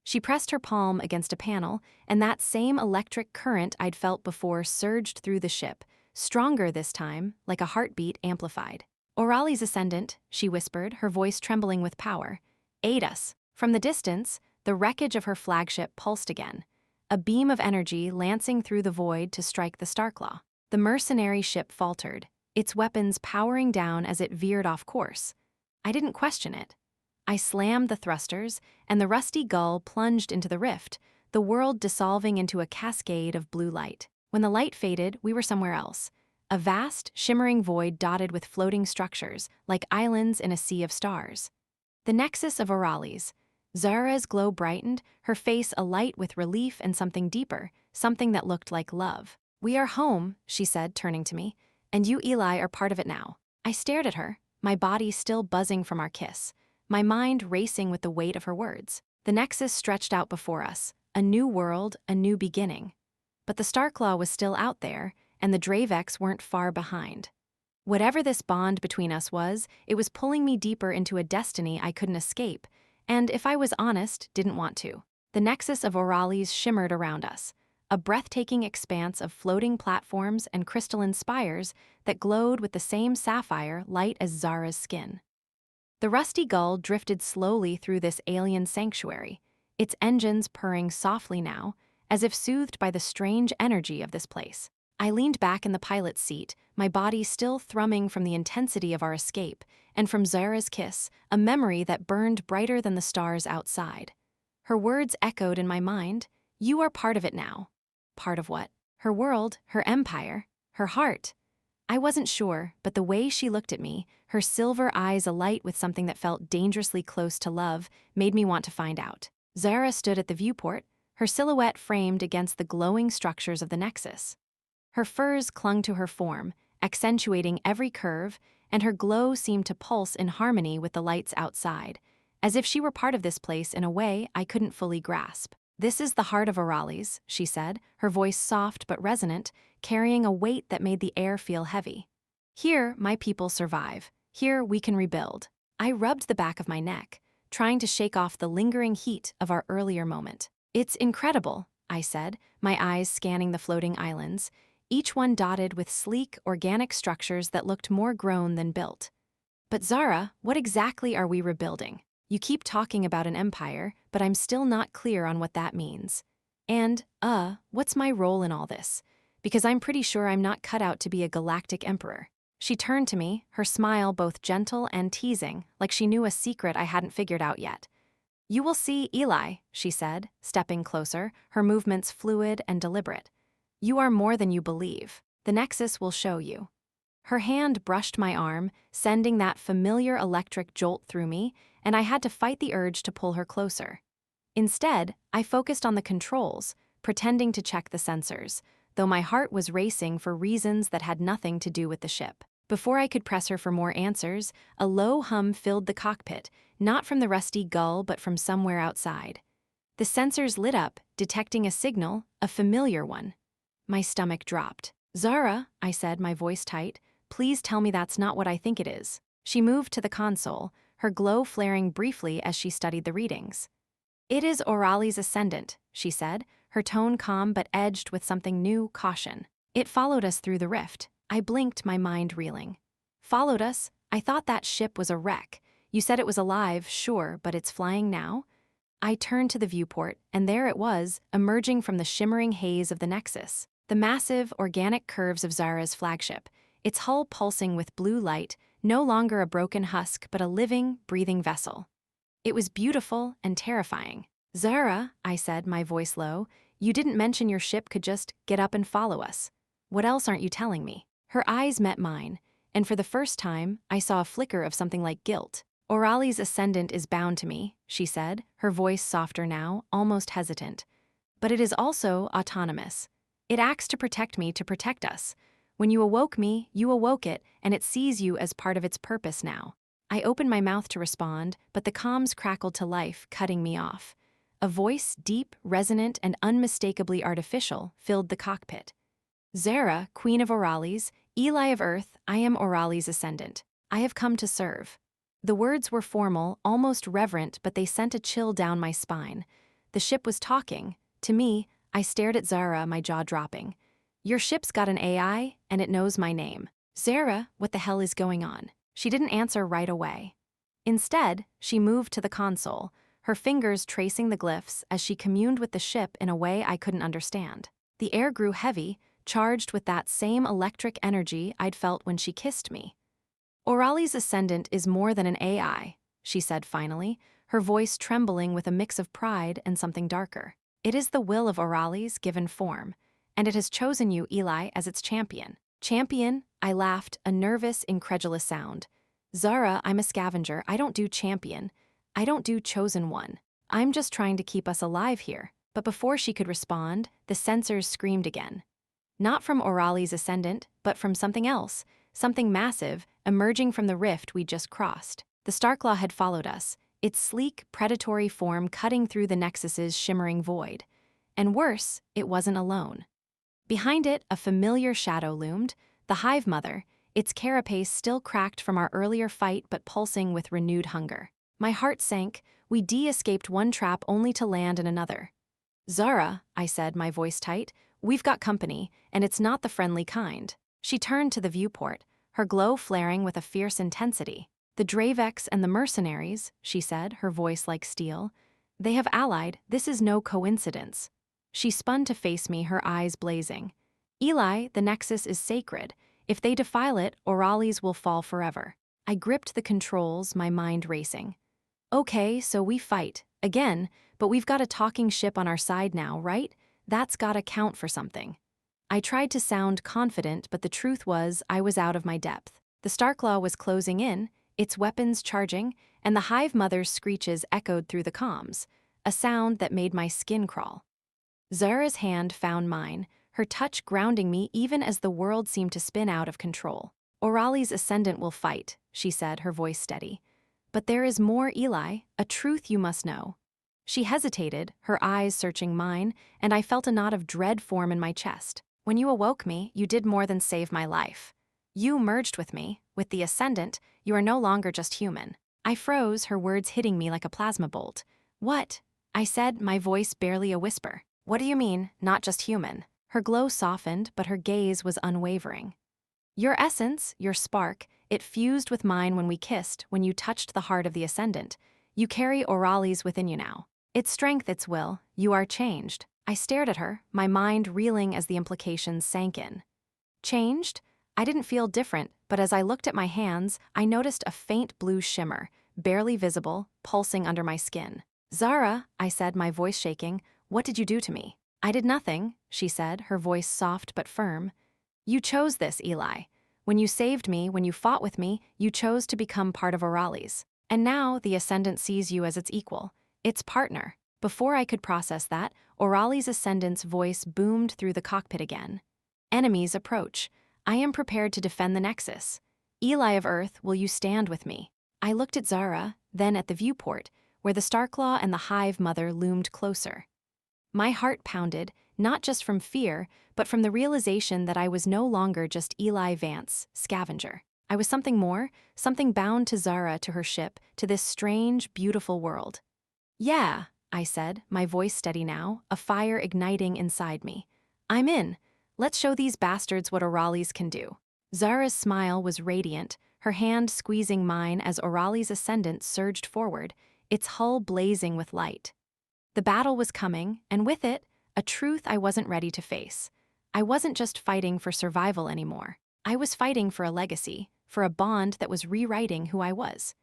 She pressed her palm against a panel, and that same electric current I'd felt before surged through the ship, stronger this time, like a heartbeat amplified. "Auralis Ascendant," she whispered, her voice trembling with power. "Aid us." From the distance, the wreckage of her flagship pulsed again, a beam of energy lancing through the void to strike the Starklaw. The mercenary ship faltered, its weapons powering down as it veered off course. I didn't question it. I slammed the thrusters, and the rusty gull plunged into the rift, the world dissolving into a cascade of blue light. When the light faded, we were somewhere else. A vast, shimmering void dotted with floating structures, like islands in a sea of stars. The Nexus of Auralis. Zara's glow brightened, her face alight with relief and something deeper, something that looked like love. "We are home," she said, turning to me, "and you, Eli, are part of it now." I stared at her, my body still buzzing from our kiss, my mind racing with the weight of her words. The Nexus stretched out before us, a new world, a new beginning. But the Starklaw was still out there, and the Dravex weren't far behind. Whatever this bond between us was, it was pulling me deeper into a destiny I couldn't escape, and if I was honest, didn't want to. The Nexus of Auralis shimmered around us, a breathtaking expanse of floating platforms and crystalline spires that glowed with the same sapphire light as Zara's skin. The rusty gull drifted slowly through this alien sanctuary, its engines purring softly now, as if soothed by the strange energy of this place. I leaned back in the pilot's seat, my body still thrumming from the intensity of our escape, and from Zara's kiss, a memory that burned brighter than the stars outside. Her words echoed in my mind. "You are part of it now." Part of what? Her world, her empire, her heart. I wasn't sure, but the way she looked at me, her silver eyes alight with something that felt dangerously close to love, made me want to find out. Zara stood at the viewport, her silhouette framed against the glowing structures of the Nexus. Her furs clung to her form, accentuating every curve, and her glow seemed to pulse in harmony with the lights outside, as if she were part of this place in a way I couldn't fully grasp. "This is the heart of Auralis," she said, her voice soft but resonant, carrying a weight that made the air feel heavy. "Here, my people survive. Here, we can rebuild." I rubbed the back of my neck, trying to shake off the lingering heat of our earlier moment. "It's incredible," I said, my eyes scanning the floating islands, each one dotted with sleek, organic structures that looked more grown than built. "But Zara, what exactly are we rebuilding? You keep talking about an empire, but I'm still not clear on what that means. And, what's my role in all this? Because I'm pretty sure I'm not cut out to be a galactic emperor." She turned to me, her smile both gentle and teasing, like she knew a secret I hadn't figured out yet. "You will see, Eli," she said, stepping closer, her movements fluid and deliberate. "You are more than you believe. The Nexus will show you." Her hand brushed my arm, sending that familiar electric jolt through me, and I had to fight the urge to pull her closer. Instead, I focused on the controls, pretending to check the sensors, though my heart was racing for reasons that had nothing to do with the ship. Before I could press her for more answers, a low hum filled the cockpit, not from the rusty gull but from somewhere outside. The sensors lit up, detecting a signal, a familiar one. My stomach dropped. "Zara," I said, my voice tight, Please tell me that's not what I think it is. She moved to the console, her glow flaring briefly as she studied the readings. It is Auralis Ascendant, she said, her tone calm but edged with something new, caution. It followed us through the rift. I blinked, my mind reeling. Followed us? I thought that ship was a wreck. You said it was alive, sure, but it's flying now? I turned to the viewport, and there it was, emerging from the shimmering haze of the Nexus. The massive, organic curves of Zara's flagship, its hull pulsing with blue light, no longer a broken husk but a living, breathing vessel. It was beautiful and terrifying. Zara, I said, my voice low, you didn't mention your ship could just get up and follow us. What else aren't you telling me? Her eyes met mine, and for the first time, I saw a flicker of something like guilt. Auralis Ascendant is bound to me, she said, her voice softer now, almost hesitant. But it is also autonomous. It acts to protect me, to protect us. When you awoke me, you awoke it, and it sees you as part of its purpose now. I opened my mouth to respond, but the comms crackled to life, cutting me off. A voice, deep, resonant, and unmistakably artificial, filled the cockpit. Zara, Queen of Auralis, Eli of Earth, I am Auralis Ascendant. I have come to serve. The words were formal, almost reverent, but they sent a chill down my spine. The ship was talking. To me, I stared at Zara, my jaw dropping. Your ship's got an AI, and it knows my name. Zara, what the hell is going on? She didn't answer right away. Instead, she moved to the console, her fingers tracing the glyphs as she communed with the ship in a way I couldn't understand. The air grew heavy, charged with that same electric energy I'd felt when she kissed me. Auralis Ascendant is more than an AI, she said finally, her voice trembling with a mix of pride and something darker. It is the will of Auralis given form, and it has chosen you, Eli, as its champion. Champion? I laughed, a nervous, incredulous sound. Zara, I'm a scavenger. I don't do champion. I don't do chosen one. I'm just trying to keep us alive here. But before she could respond, the sensors screamed again. Not from Auralis Ascendant, but from something else, something massive, emerging from the rift we'd just crossed. The Starclaw had followed us, its sleek, predatory form cutting through the Nexus's shimmering void. And worse, it wasn't alone. Behind it, a familiar shadow loomed, the Hive Mother, its carapace still cracked from our earlier fight but pulsing with renewed hunger. My heart sank. We de-escaped one trap only to land in another. Zara, I said, my voice tight, we've got company, and it's not the friendly kind. She turned to the viewport, her glow flaring with a fierce intensity. The Dravex and the mercenaries, she said, her voice like steel. They have allied. This is no coincidence. She spun to face me, her eyes blazing. Eli, the Nexus is sacred. If they defile it, Auralis will fall forever. I gripped the controls, my mind racing. Okay, so we fight. Again, but we've got a talking ship on our side now, right? That's gotta count for something. I tried to sound confident, but the truth was I was out of my depth. The Starclaw was closing in, its weapons charging, and the Hive Mother's screeches echoed through the comms, a sound that made my skin crawl. Zara's hand found mine, her touch grounding me even as the world seemed to spin out of control. Auralis Ascendant will fight, she said, her voice steady. But there is more, Eli, a truth you must know. She hesitated, her eyes searching mine, and I felt a knot of dread form in my chest. When you awoke me, you did more than save my life. You merged with me. With the Ascendant, you are no longer just human. I froze, her words hitting me like a plasma bolt. What? I said, my voice barely a whisper. What do you mean, not just human? Her glow softened, but her gaze was unwavering. Your essence, your spark, it fused with mine when we kissed, when you touched the heart of the Ascendant. You carry Auralis within you now. Its strength, its will, you are changed. I stared at her, my mind reeling as the implications sank in. Changed? I didn't feel different, but as I looked at my hands, I noticed a faint blue shimmer, barely visible, pulsing under my skin. Zara, I said, my voice shaking, what did you do to me? I did nothing, she said, her voice soft but firm. You chose this, Eli. When you saved me, when you fought with me, you chose to become part of Auralis. And now the Ascendant sees you as its equal, its partner. Before I could process that, Auralis Ascendant's voice boomed through the cockpit again. Enemies approach. I am prepared to defend the Nexus. Eli of Earth, will you stand with me? I looked at Zara, then at the viewport, where the Starclaw and the Hive Mother loomed closer. My heart pounded, not just from fear, but from the realization that I was no longer just Eli Vance, scavenger. I was something more, something bound to Zara, to her ship, to this strange, beautiful world. Yeah, I said, my voice steady now, a fire igniting inside me. I'm in. Let's show these bastards what Auralis can do. Zara's smile was radiant, her hand squeezing mine as Auralis' ascendant surged forward, its hull blazing with light. The battle was coming, and with it, a truth I wasn't ready to face. I wasn't just fighting for survival anymore. I was fighting for a legacy, for a bond that was rewriting who I was.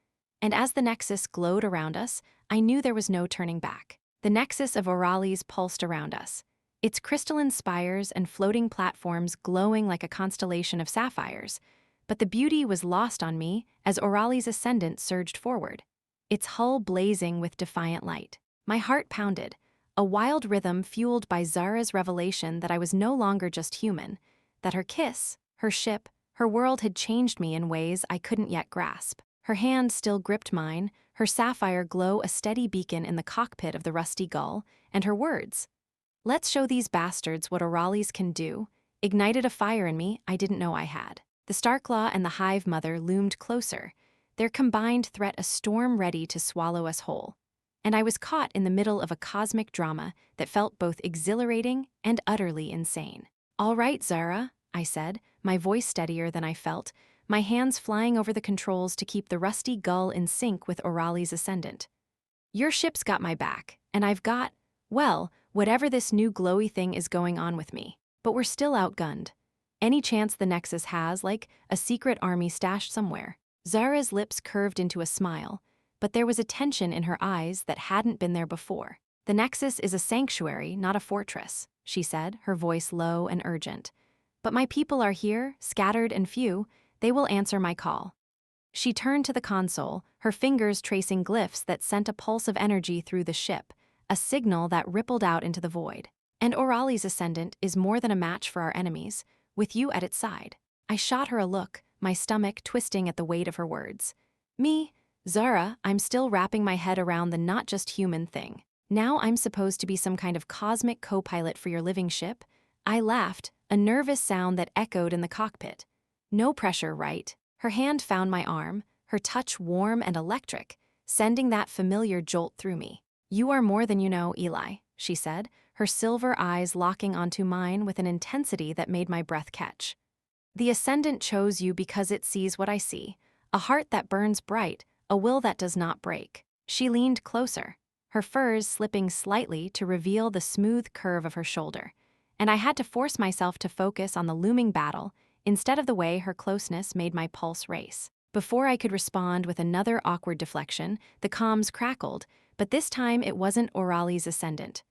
And as the nexus glowed around us, I knew there was no turning back. The nexus of Auralis pulsed around us, its crystalline spires and floating platforms glowing like a constellation of sapphires. But the beauty was lost on me as Auralis' ascendant surged forward, its hull blazing with defiant light. My heart pounded, a wild rhythm fueled by Zara's revelation that I was no longer just human, that her kiss, her ship, her world had changed me in ways I couldn't yet grasp. Her hand still gripped mine, her sapphire glow a steady beacon in the cockpit of the rusty gull, and her words, "Let's show these bastards what Auralis can do," ignited a fire in me I didn't know I had. The Starclaw and the Hive Mother loomed closer, their combined threat a storm ready to swallow us whole. And I was caught in the middle of a cosmic drama that felt both exhilarating and utterly insane. "All right, Zara," I said, my voice steadier than I felt, my hands flying over the controls to keep the rusty gull in sync with Auralis' ascendant. "Your ship's got my back, and I've got, well, whatever this new glowy thing is going on with me. But we're still outgunned. Any chance the Nexus has, like, a secret army stashed somewhere?" Zara's lips curved into a smile, but there was a tension in her eyes that hadn't been there before. "The Nexus is a sanctuary, not a fortress," she said, her voice low and urgent. "But my people are here, scattered and few. They will answer my call." She turned to the console, her fingers tracing glyphs that sent a pulse of energy through the ship, a signal that rippled out into the void. "And Auralis' ascendant is more than a match for our enemies, with you at its side." I shot her a look, my stomach twisting at the weight of her words. Me, Zara, I'm still wrapping my head around the not just human thing. Now I'm supposed to be some kind of cosmic co-pilot for your living ship? I laughed, a nervous sound that echoed in the cockpit. "No pressure, right?" Her hand found my arm, her touch warm and electric, sending that familiar jolt through me. "You are more than you know, Eli," she said, her silver eyes locking onto mine with an intensity that made my breath catch. "The Ascendant chose you because it sees what I see, a heart that burns bright, a will that does not break." She leaned closer, her furs slipping slightly to reveal the smooth curve of her shoulder, and I had to force myself to focus on the looming battle instead of the way her closeness made my pulse race. Before I could respond with another awkward deflection, the comms crackled, but this time it wasn't Auralis' ascendant.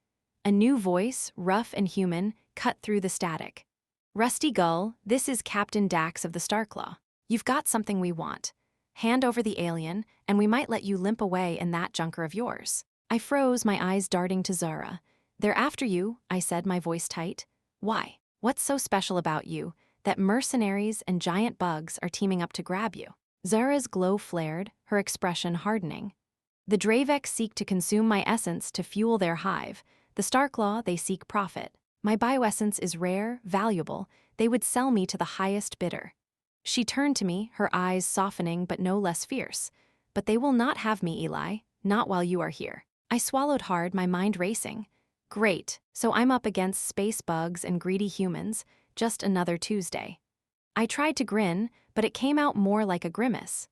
A new voice, rough and human, cut through the static. "Rusty Gull, this is Captain Dax of the Starclaw. You've got something we want. Hand over the alien, and we might let you limp away in that junker of yours." I froze, my eyes darting to Zara. "They're after you," I said, my voice tight. "Why? What's so special about you that mercenaries and giant bugs are teaming up to grab you?" Zara's glow flared, her expression hardening. "The Dravex seek to consume my essence to fuel their hive. The Starclaw, they seek profit. My bioessence is rare, valuable. They would sell me to the highest bidder." She turned to me, her eyes softening but no less fierce. "But they will not have me, Eli, not while you are here." I swallowed hard, my mind racing. Great, so I'm up against space bugs and greedy humans, just another Tuesday. I tried to grin, but it came out more like a grimace.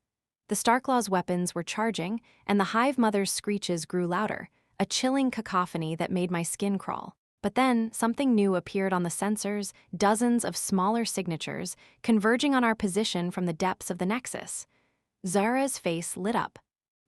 The Starclaw's weapons were charging, and the Hive Mother's screeches grew louder, a chilling cacophony that made my skin crawl. But then, something new appeared on the sensors, dozens of smaller signatures, converging on our position from the depths of the Nexus. Zara's face lit up.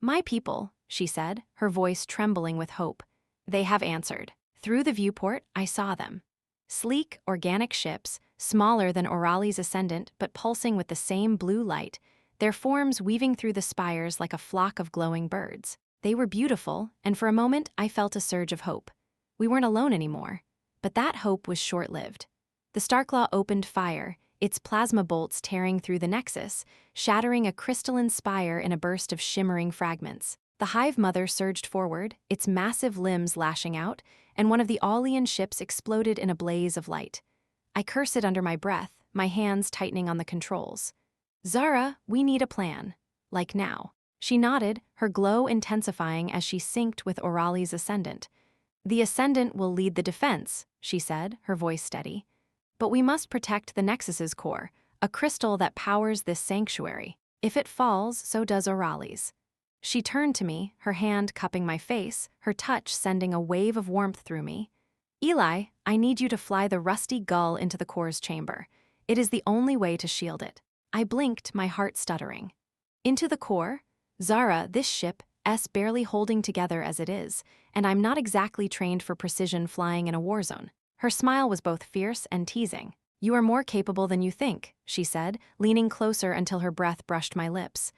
"My people," she said, her voice trembling with hope. "They have answered." Through the viewport, I saw them. Sleek, organic ships, smaller than Auralis' ascendant but pulsing with the same blue light, their forms weaving through the spires like a flock of glowing birds. They were beautiful, and for a moment I felt a surge of hope. We weren't alone anymore. But that hope was short-lived. The Starclaw opened fire, its plasma bolts tearing through the Nexus, shattering a crystalline spire in a burst of shimmering fragments. The Hive Mother surged forward, its massive limbs lashing out, and one of the Auralis ships exploded in a blaze of light. I cursed it under my breath, my hands tightening on the controls. Zara, we need a plan. Like now. She nodded, her glow intensifying as she synced with Auralis' ascendant. The ascendant will lead the defense, she said, her voice steady. But we must protect the Nexus's core, a crystal that powers this sanctuary. If it falls, so does Auralis. She turned to me, her hand cupping my face, her touch sending a wave of warmth through me. Eli, I need you to fly the rusty gull into the core's chamber. It is the only way to shield it. I blinked, my heart stuttering. Into the core? Zara, this ship, barely holding together as it is, and I'm not exactly trained for precision flying in a war zone. Her smile was both fierce and teasing. You are more capable than you think, she said, leaning closer until her breath brushed my lips.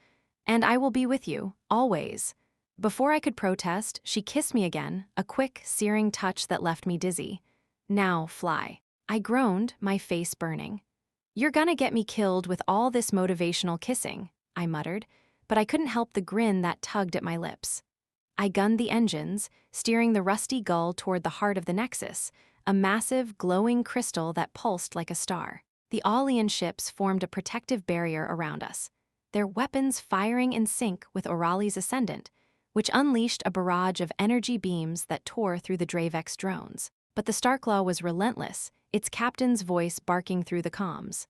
And I will be with you, always. Before I could protest, she kissed me again, a quick, searing touch that left me dizzy. Now, fly. I groaned, my face burning. You're gonna get me killed with all this motivational kissing, I muttered, but I couldn't help the grin that tugged at my lips. I gunned the engines, steering the rusty gull toward the heart of the Nexus, a massive, glowing crystal that pulsed like a star. The Auralis ships formed a protective barrier around us, their weapons firing in sync with Auralis' ascendant, which unleashed a barrage of energy beams that tore through the Dravex drones. But the Starclaw was relentless, its captain's voice barking through the comms.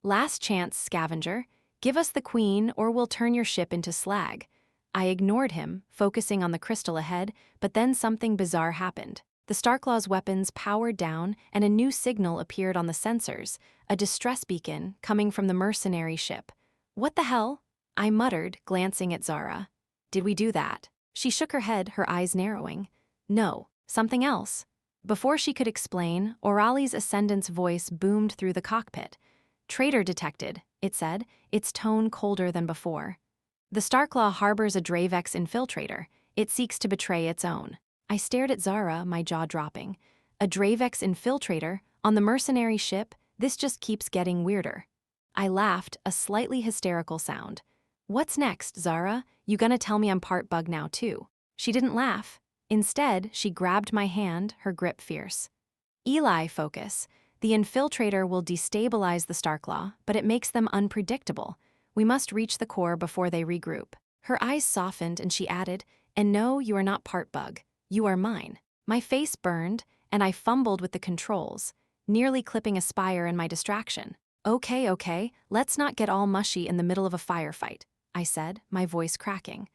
Last chance, scavenger. Give us the queen or we'll turn your ship into slag. I ignored him, focusing on the crystal ahead, but then something bizarre happened. The Starclaw's weapons powered down and a new signal appeared on the sensors, a distress beacon coming from the mercenary ship. What the hell? I muttered, glancing at Zara. Did we do that? She shook her head, her eyes narrowing. No, something else. Before she could explain, Auralis' ascendant's voice boomed through the cockpit. Traitor detected, it said, its tone colder than before. The Starclaw harbors a Dravex infiltrator. It seeks to betray its own. I stared at Zara, my jaw dropping. A Dravex infiltrator? On the mercenary ship? This just keeps getting weirder. I laughed, a slightly hysterical sound. What's next, Zara? You gonna tell me I'm part bug now, too? She didn't laugh. Instead, she grabbed my hand, her grip fierce. Eli, focus. The infiltrator will destabilize the Starclaw, but it makes them unpredictable. We must reach the core before they regroup. Her eyes softened and she added, and no, you are not part bug. You are mine. My face burned, and I fumbled with the controls, nearly clipping a spire in my distraction. Okay, let's not get all mushy in the middle of a firefight, I said, my voice cracking.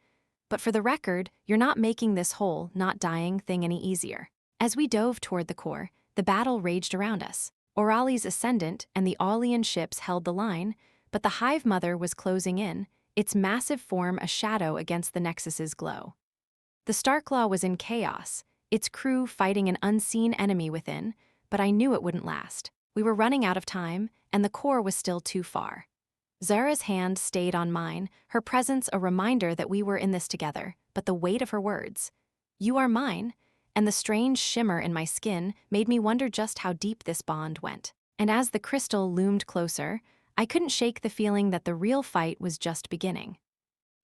But for the record, you're not making this whole, not dying thing any easier. As we dove toward the core, the battle raged around us. Auralis' ascendant and the Auralis ships held the line, but the Hive Mother was closing in, its massive form a shadow against the Nexus's glow. The Starclaw was in chaos, its crew fighting an unseen enemy within, but I knew it wouldn't last. We were running out of time, and the core was still too far. Zara's hand stayed on mine, her presence a reminder that we were in this together, but the weight of her words, "You are mine," and the strange shimmer in my skin made me wonder just how deep this bond went. And as the crystal loomed closer, I couldn't shake the feeling that the real fight was just beginning.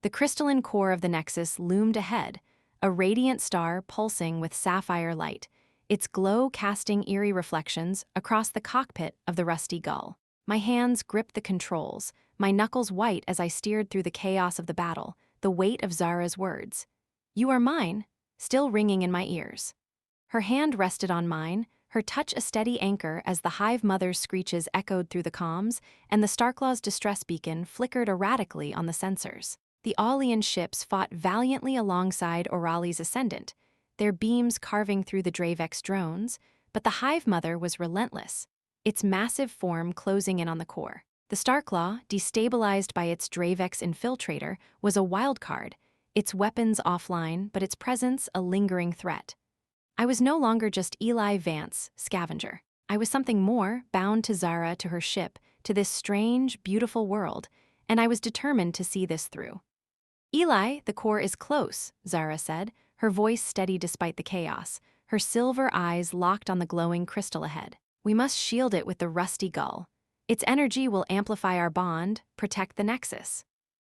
The crystalline core of the Nexus loomed ahead, a radiant star pulsing with sapphire light, its glow casting eerie reflections across the cockpit of the rusty gull. My hands gripped the controls, my knuckles white as I steered through the chaos of the battle, the weight of Zara's words, "You are mine," still ringing in my ears. Her hand rested on mine, her touch a steady anchor as the Hive Mother's screeches echoed through the comms, and the Starclaw's distress beacon flickered erratically on the sensors. The Auralis ships fought valiantly alongside Auralis' ascendant, their beams carving through the Dravex drones, but the Hive Mother was relentless, its massive form closing in on the core. The Starclaw, destabilized by its Dravex infiltrator, was a wild card, its weapons offline, but its presence a lingering threat. I was no longer just Eli Vance, scavenger. I was something more, bound to Zara, to her ship, to this strange, beautiful world, and I was determined to see this through. Eli, the core is close, Zara said, her voice steady despite the chaos, her silver eyes locked on the glowing crystal ahead. We must shield it with the rusty gull. Its energy will amplify our bond, protect the Nexus.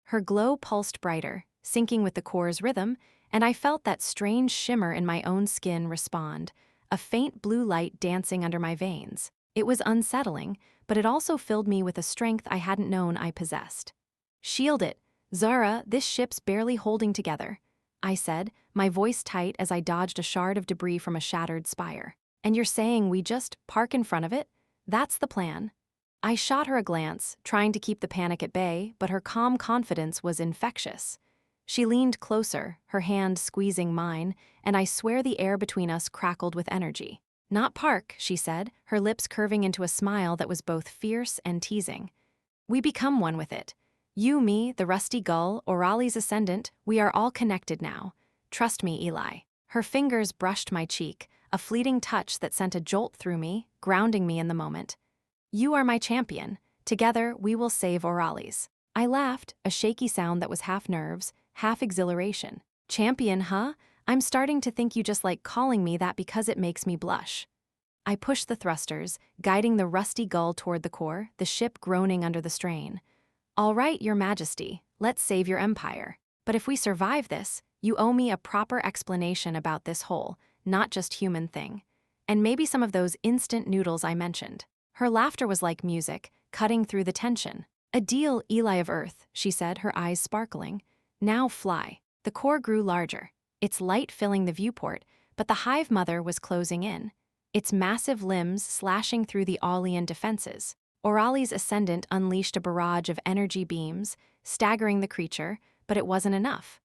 Her glow pulsed brighter, syncing with the core's rhythm, and I felt that strange shimmer in my own skin respond, a faint blue light dancing under my veins. It was unsettling, but it also filled me with a strength I hadn't known I possessed. "Shield it, Zara, this ship's barely holding together," I said, my voice tight as I dodged a shard of debris from a shattered spire. "And you're saying we just park in front of it? That's the plan." I shot her a glance, trying to keep the panic at bay, but her calm confidence was infectious. She leaned closer, her hand squeezing mine, and I swear the air between us crackled with energy. "Not park," she said, her lips curving into a smile that was both fierce and teasing. "We become one with it. You, me, the rusty gull, Auralis ascendant, we are all connected now. Trust me, Eli." Her fingers brushed my cheek, a fleeting touch that sent a jolt through me, grounding me in the moment. "You are my champion. Together, we will save Auralis." I laughed, a shaky sound that was half nerves, half exhilaration. "Champion, huh? I'm starting to think you just like calling me that because it makes me blush." I pushed the thrusters, guiding the rusty gull toward the core, the ship groaning under the strain. "All right, Your Majesty, let's save your empire. But if we survive this, you owe me a proper explanation about this whole, not just human thing. And maybe some of those instant noodles I mentioned." Her laughter was like music, cutting through the tension. "A deal, Eli of Earth," she said, her eyes sparkling. "Now fly." The core grew larger, its light filling the viewport, but the Hive Mother was closing in, its massive limbs slashing through the Aulian defenses. Auralis Ascendant unleashed a barrage of energy beams, staggering the creature, but it wasn't enough.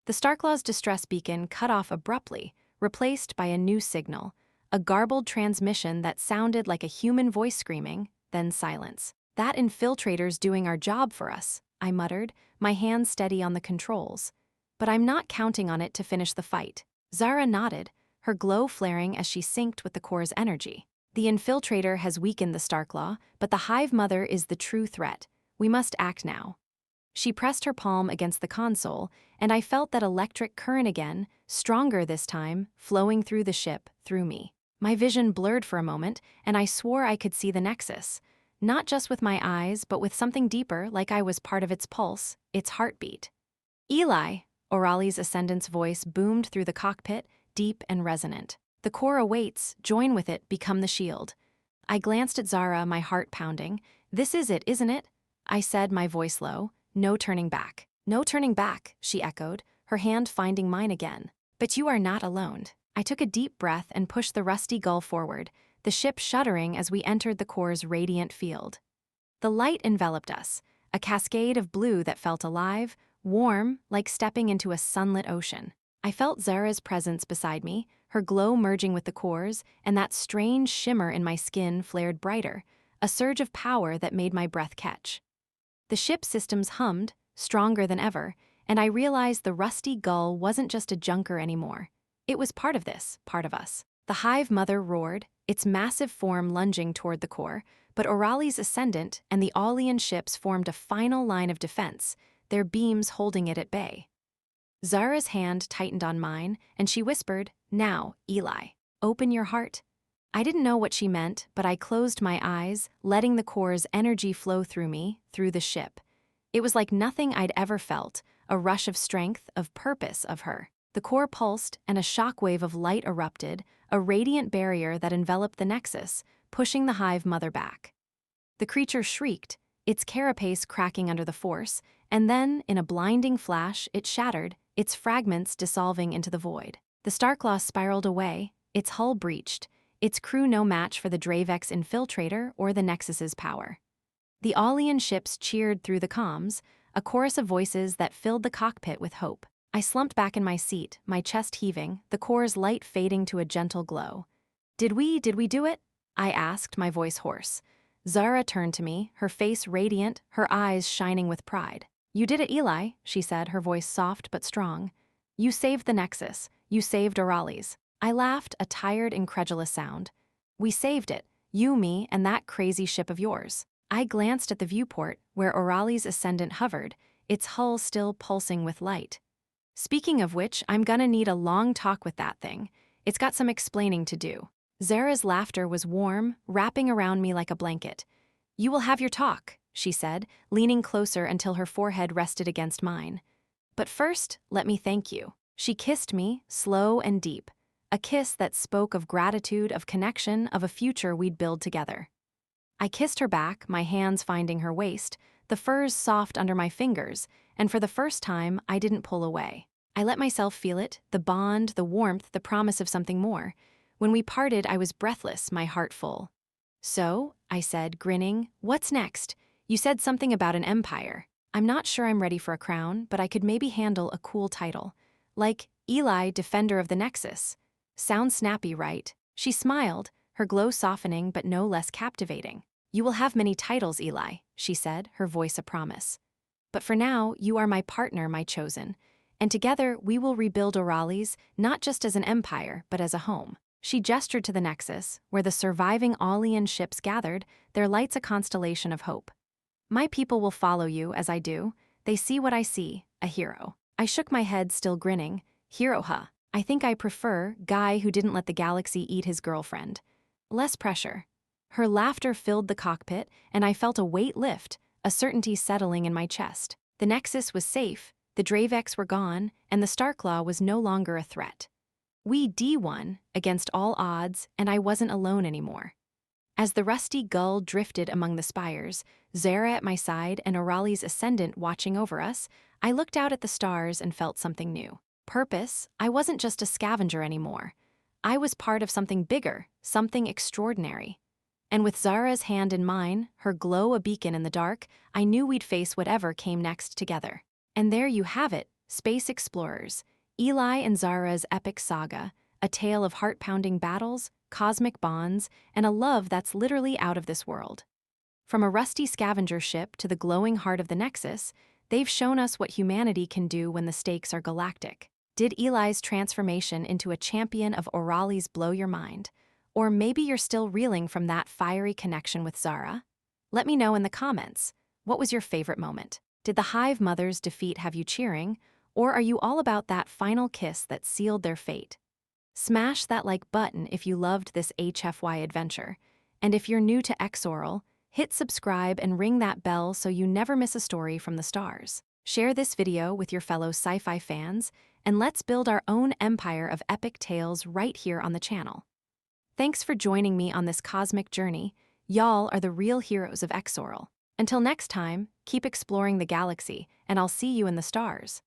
The Starclaw's distress beacon cut off abruptly, replaced by a new signal, a garbled transmission that sounded like a human voice screaming, then silence. "That infiltrator's doing our job for us," I muttered, my hands steady on the controls. "But I'm not counting on it to finish the fight." Zara nodded, her glow flaring as she synced with the core's energy. "The infiltrator has weakened the Starclaw, but the Hive Mother is the true threat. We must act now." She pressed her palm against the console, and I felt that electric current again, stronger this time, flowing through the ship, through me. My vision blurred for a moment, and I swore I could see the Nexus. Not just with my eyes, but with something deeper, like I was part of its pulse, its heartbeat. "Eli," Auralis Ascendant's voice boomed through the cockpit, deep and resonant. "The core awaits, join with it, become the shield." I glanced at Zara, my heart pounding. "This is it, isn't it?" I said, my voice low. "No turning back." "No turning back," she echoed, her hand finding mine again. "But you are not alone." I took a deep breath and pushed the rusty gull forward, the ship shuddering as we entered the core's radiant field. The light enveloped us, a cascade of blue that felt alive, warm, like stepping into a sunlit ocean. I felt Zara's presence beside me, her glow merging with the core's, and that strange shimmer in my skin flared brighter, a surge of power that made my breath catch. The ship's systems hummed, stronger than ever, and I realized the rusty gull wasn't just a junker anymore. It was part of this, part of us. The Hive Mother roared, its massive form lunging toward the core, but Auralis Ascendant and the Aulian ships formed a final line of defense, their beams holding it at bay. Zara's hand tightened on mine, and she whispered, "Now, Eli, open your heart." I didn't know what she meant, but I closed my eyes, letting the core's energy flow through me, through the ship. It was like nothing I'd ever felt, a rush of strength, of purpose, of her. The core pulsed, and a shockwave of light erupted, a radiant barrier that enveloped the Nexus, pushing the Hive Mother back. The creature shrieked, its carapace cracking under the force, and then, in a blinding flash, it shattered, its fragments dissolving into the void. The Starclaw spiraled away, its hull breached, its crew no match for the Dravex infiltrator or the Nexus's power. The Aulian ships cheered through the comms, a chorus of voices that filled the cockpit with hope. I slumped back in my seat, my chest heaving, the core's light fading to a gentle glow. Did we do it?" I asked, my voice hoarse. Zara turned to me, her face radiant, her eyes shining with pride. "You did it, Eli," she said, her voice soft but strong. "You saved the Nexus. You saved Auralis." I laughed, a tired, incredulous sound. "We saved it, you, me, and that crazy ship of yours." I glanced at the viewport, where Auralis Ascendant hovered, its hull still pulsing with light. "Speaking of which, I'm gonna need a long talk with that thing. It's got some explaining to do." Zara's laughter was warm, wrapping around me like a blanket. "You will have your talk," she said, leaning closer until her forehead rested against mine. But first, let me thank you. She kissed me, slow and deep. A kiss that spoke of gratitude, of connection, of a future we'd build together. I kissed her back, my hands finding her waist, the furs soft under my fingers, and for the first time, I didn't pull away. I let myself feel it, the bond, the warmth, the promise of something more. When we parted, I was breathless, my heart full. So, I said, grinning, what's next? You said something about an empire. I'm not sure I'm ready for a crown, but I could maybe handle a cool title. Like, Eli, Defender of the Nexus. Sounds snappy, right? She smiled, her glow softening but no less captivating. You will have many titles, Eli, she said, her voice a promise. But for now, you are my partner, my chosen. And together, we will rebuild Auralis, not just as an empire, but as a home. She gestured to the Nexus, where the surviving Auralian ships gathered, their lights a constellation of hope. My people will follow you, as I do. They see what I see, a hero. I shook my head, still grinning. Hero, huh? I think I prefer guy who didn't let the galaxy eat his girlfriend. Less pressure. Her laughter filled the cockpit, and I felt a weight lift, a certainty settling in my chest. The Nexus was safe, the Dravex were gone, and the Starclaw was no longer a threat. We D1 against all odds, and I wasn't alone anymore. As the rusty gull drifted among the spires, Zara at my side and Auralis' ascendant watching over us, I looked out at the stars and felt something new. Purpose, I wasn't just a scavenger anymore. I was part of something bigger, something extraordinary. And with Zara's hand in mine, her glow a beacon in the dark, I knew we'd face whatever came next together. And there you have it, Space Explorers, Eli and Zara's epic saga, a tale of heart-pounding battles, cosmic bonds, and a love that's literally out of this world. From a rusty scavenger ship to the glowing heart of the Nexus, they've shown us what humanity can do when the stakes are galactic. Did Eli's transformation into a champion of Auralis blow your mind? Or maybe you're still reeling from that fiery connection with Zara? Let me know in the comments. What was your favorite moment? Did the Hive Mothers defeat have you cheering? Or are you all about that final kiss that sealed their fate? Smash that like button if you loved this HFY adventure. And if you're new to X-Aurel, hit subscribe and ring that bell so you never miss a story from the stars. Share this video with your fellow sci-fi fans, and let's build our own empire of epic tales right here on the channel. Thanks for joining me on this cosmic journey. Y'all are the real heroes of X-Aurel. Until next time, keep exploring the galaxy, and I'll see you in the stars.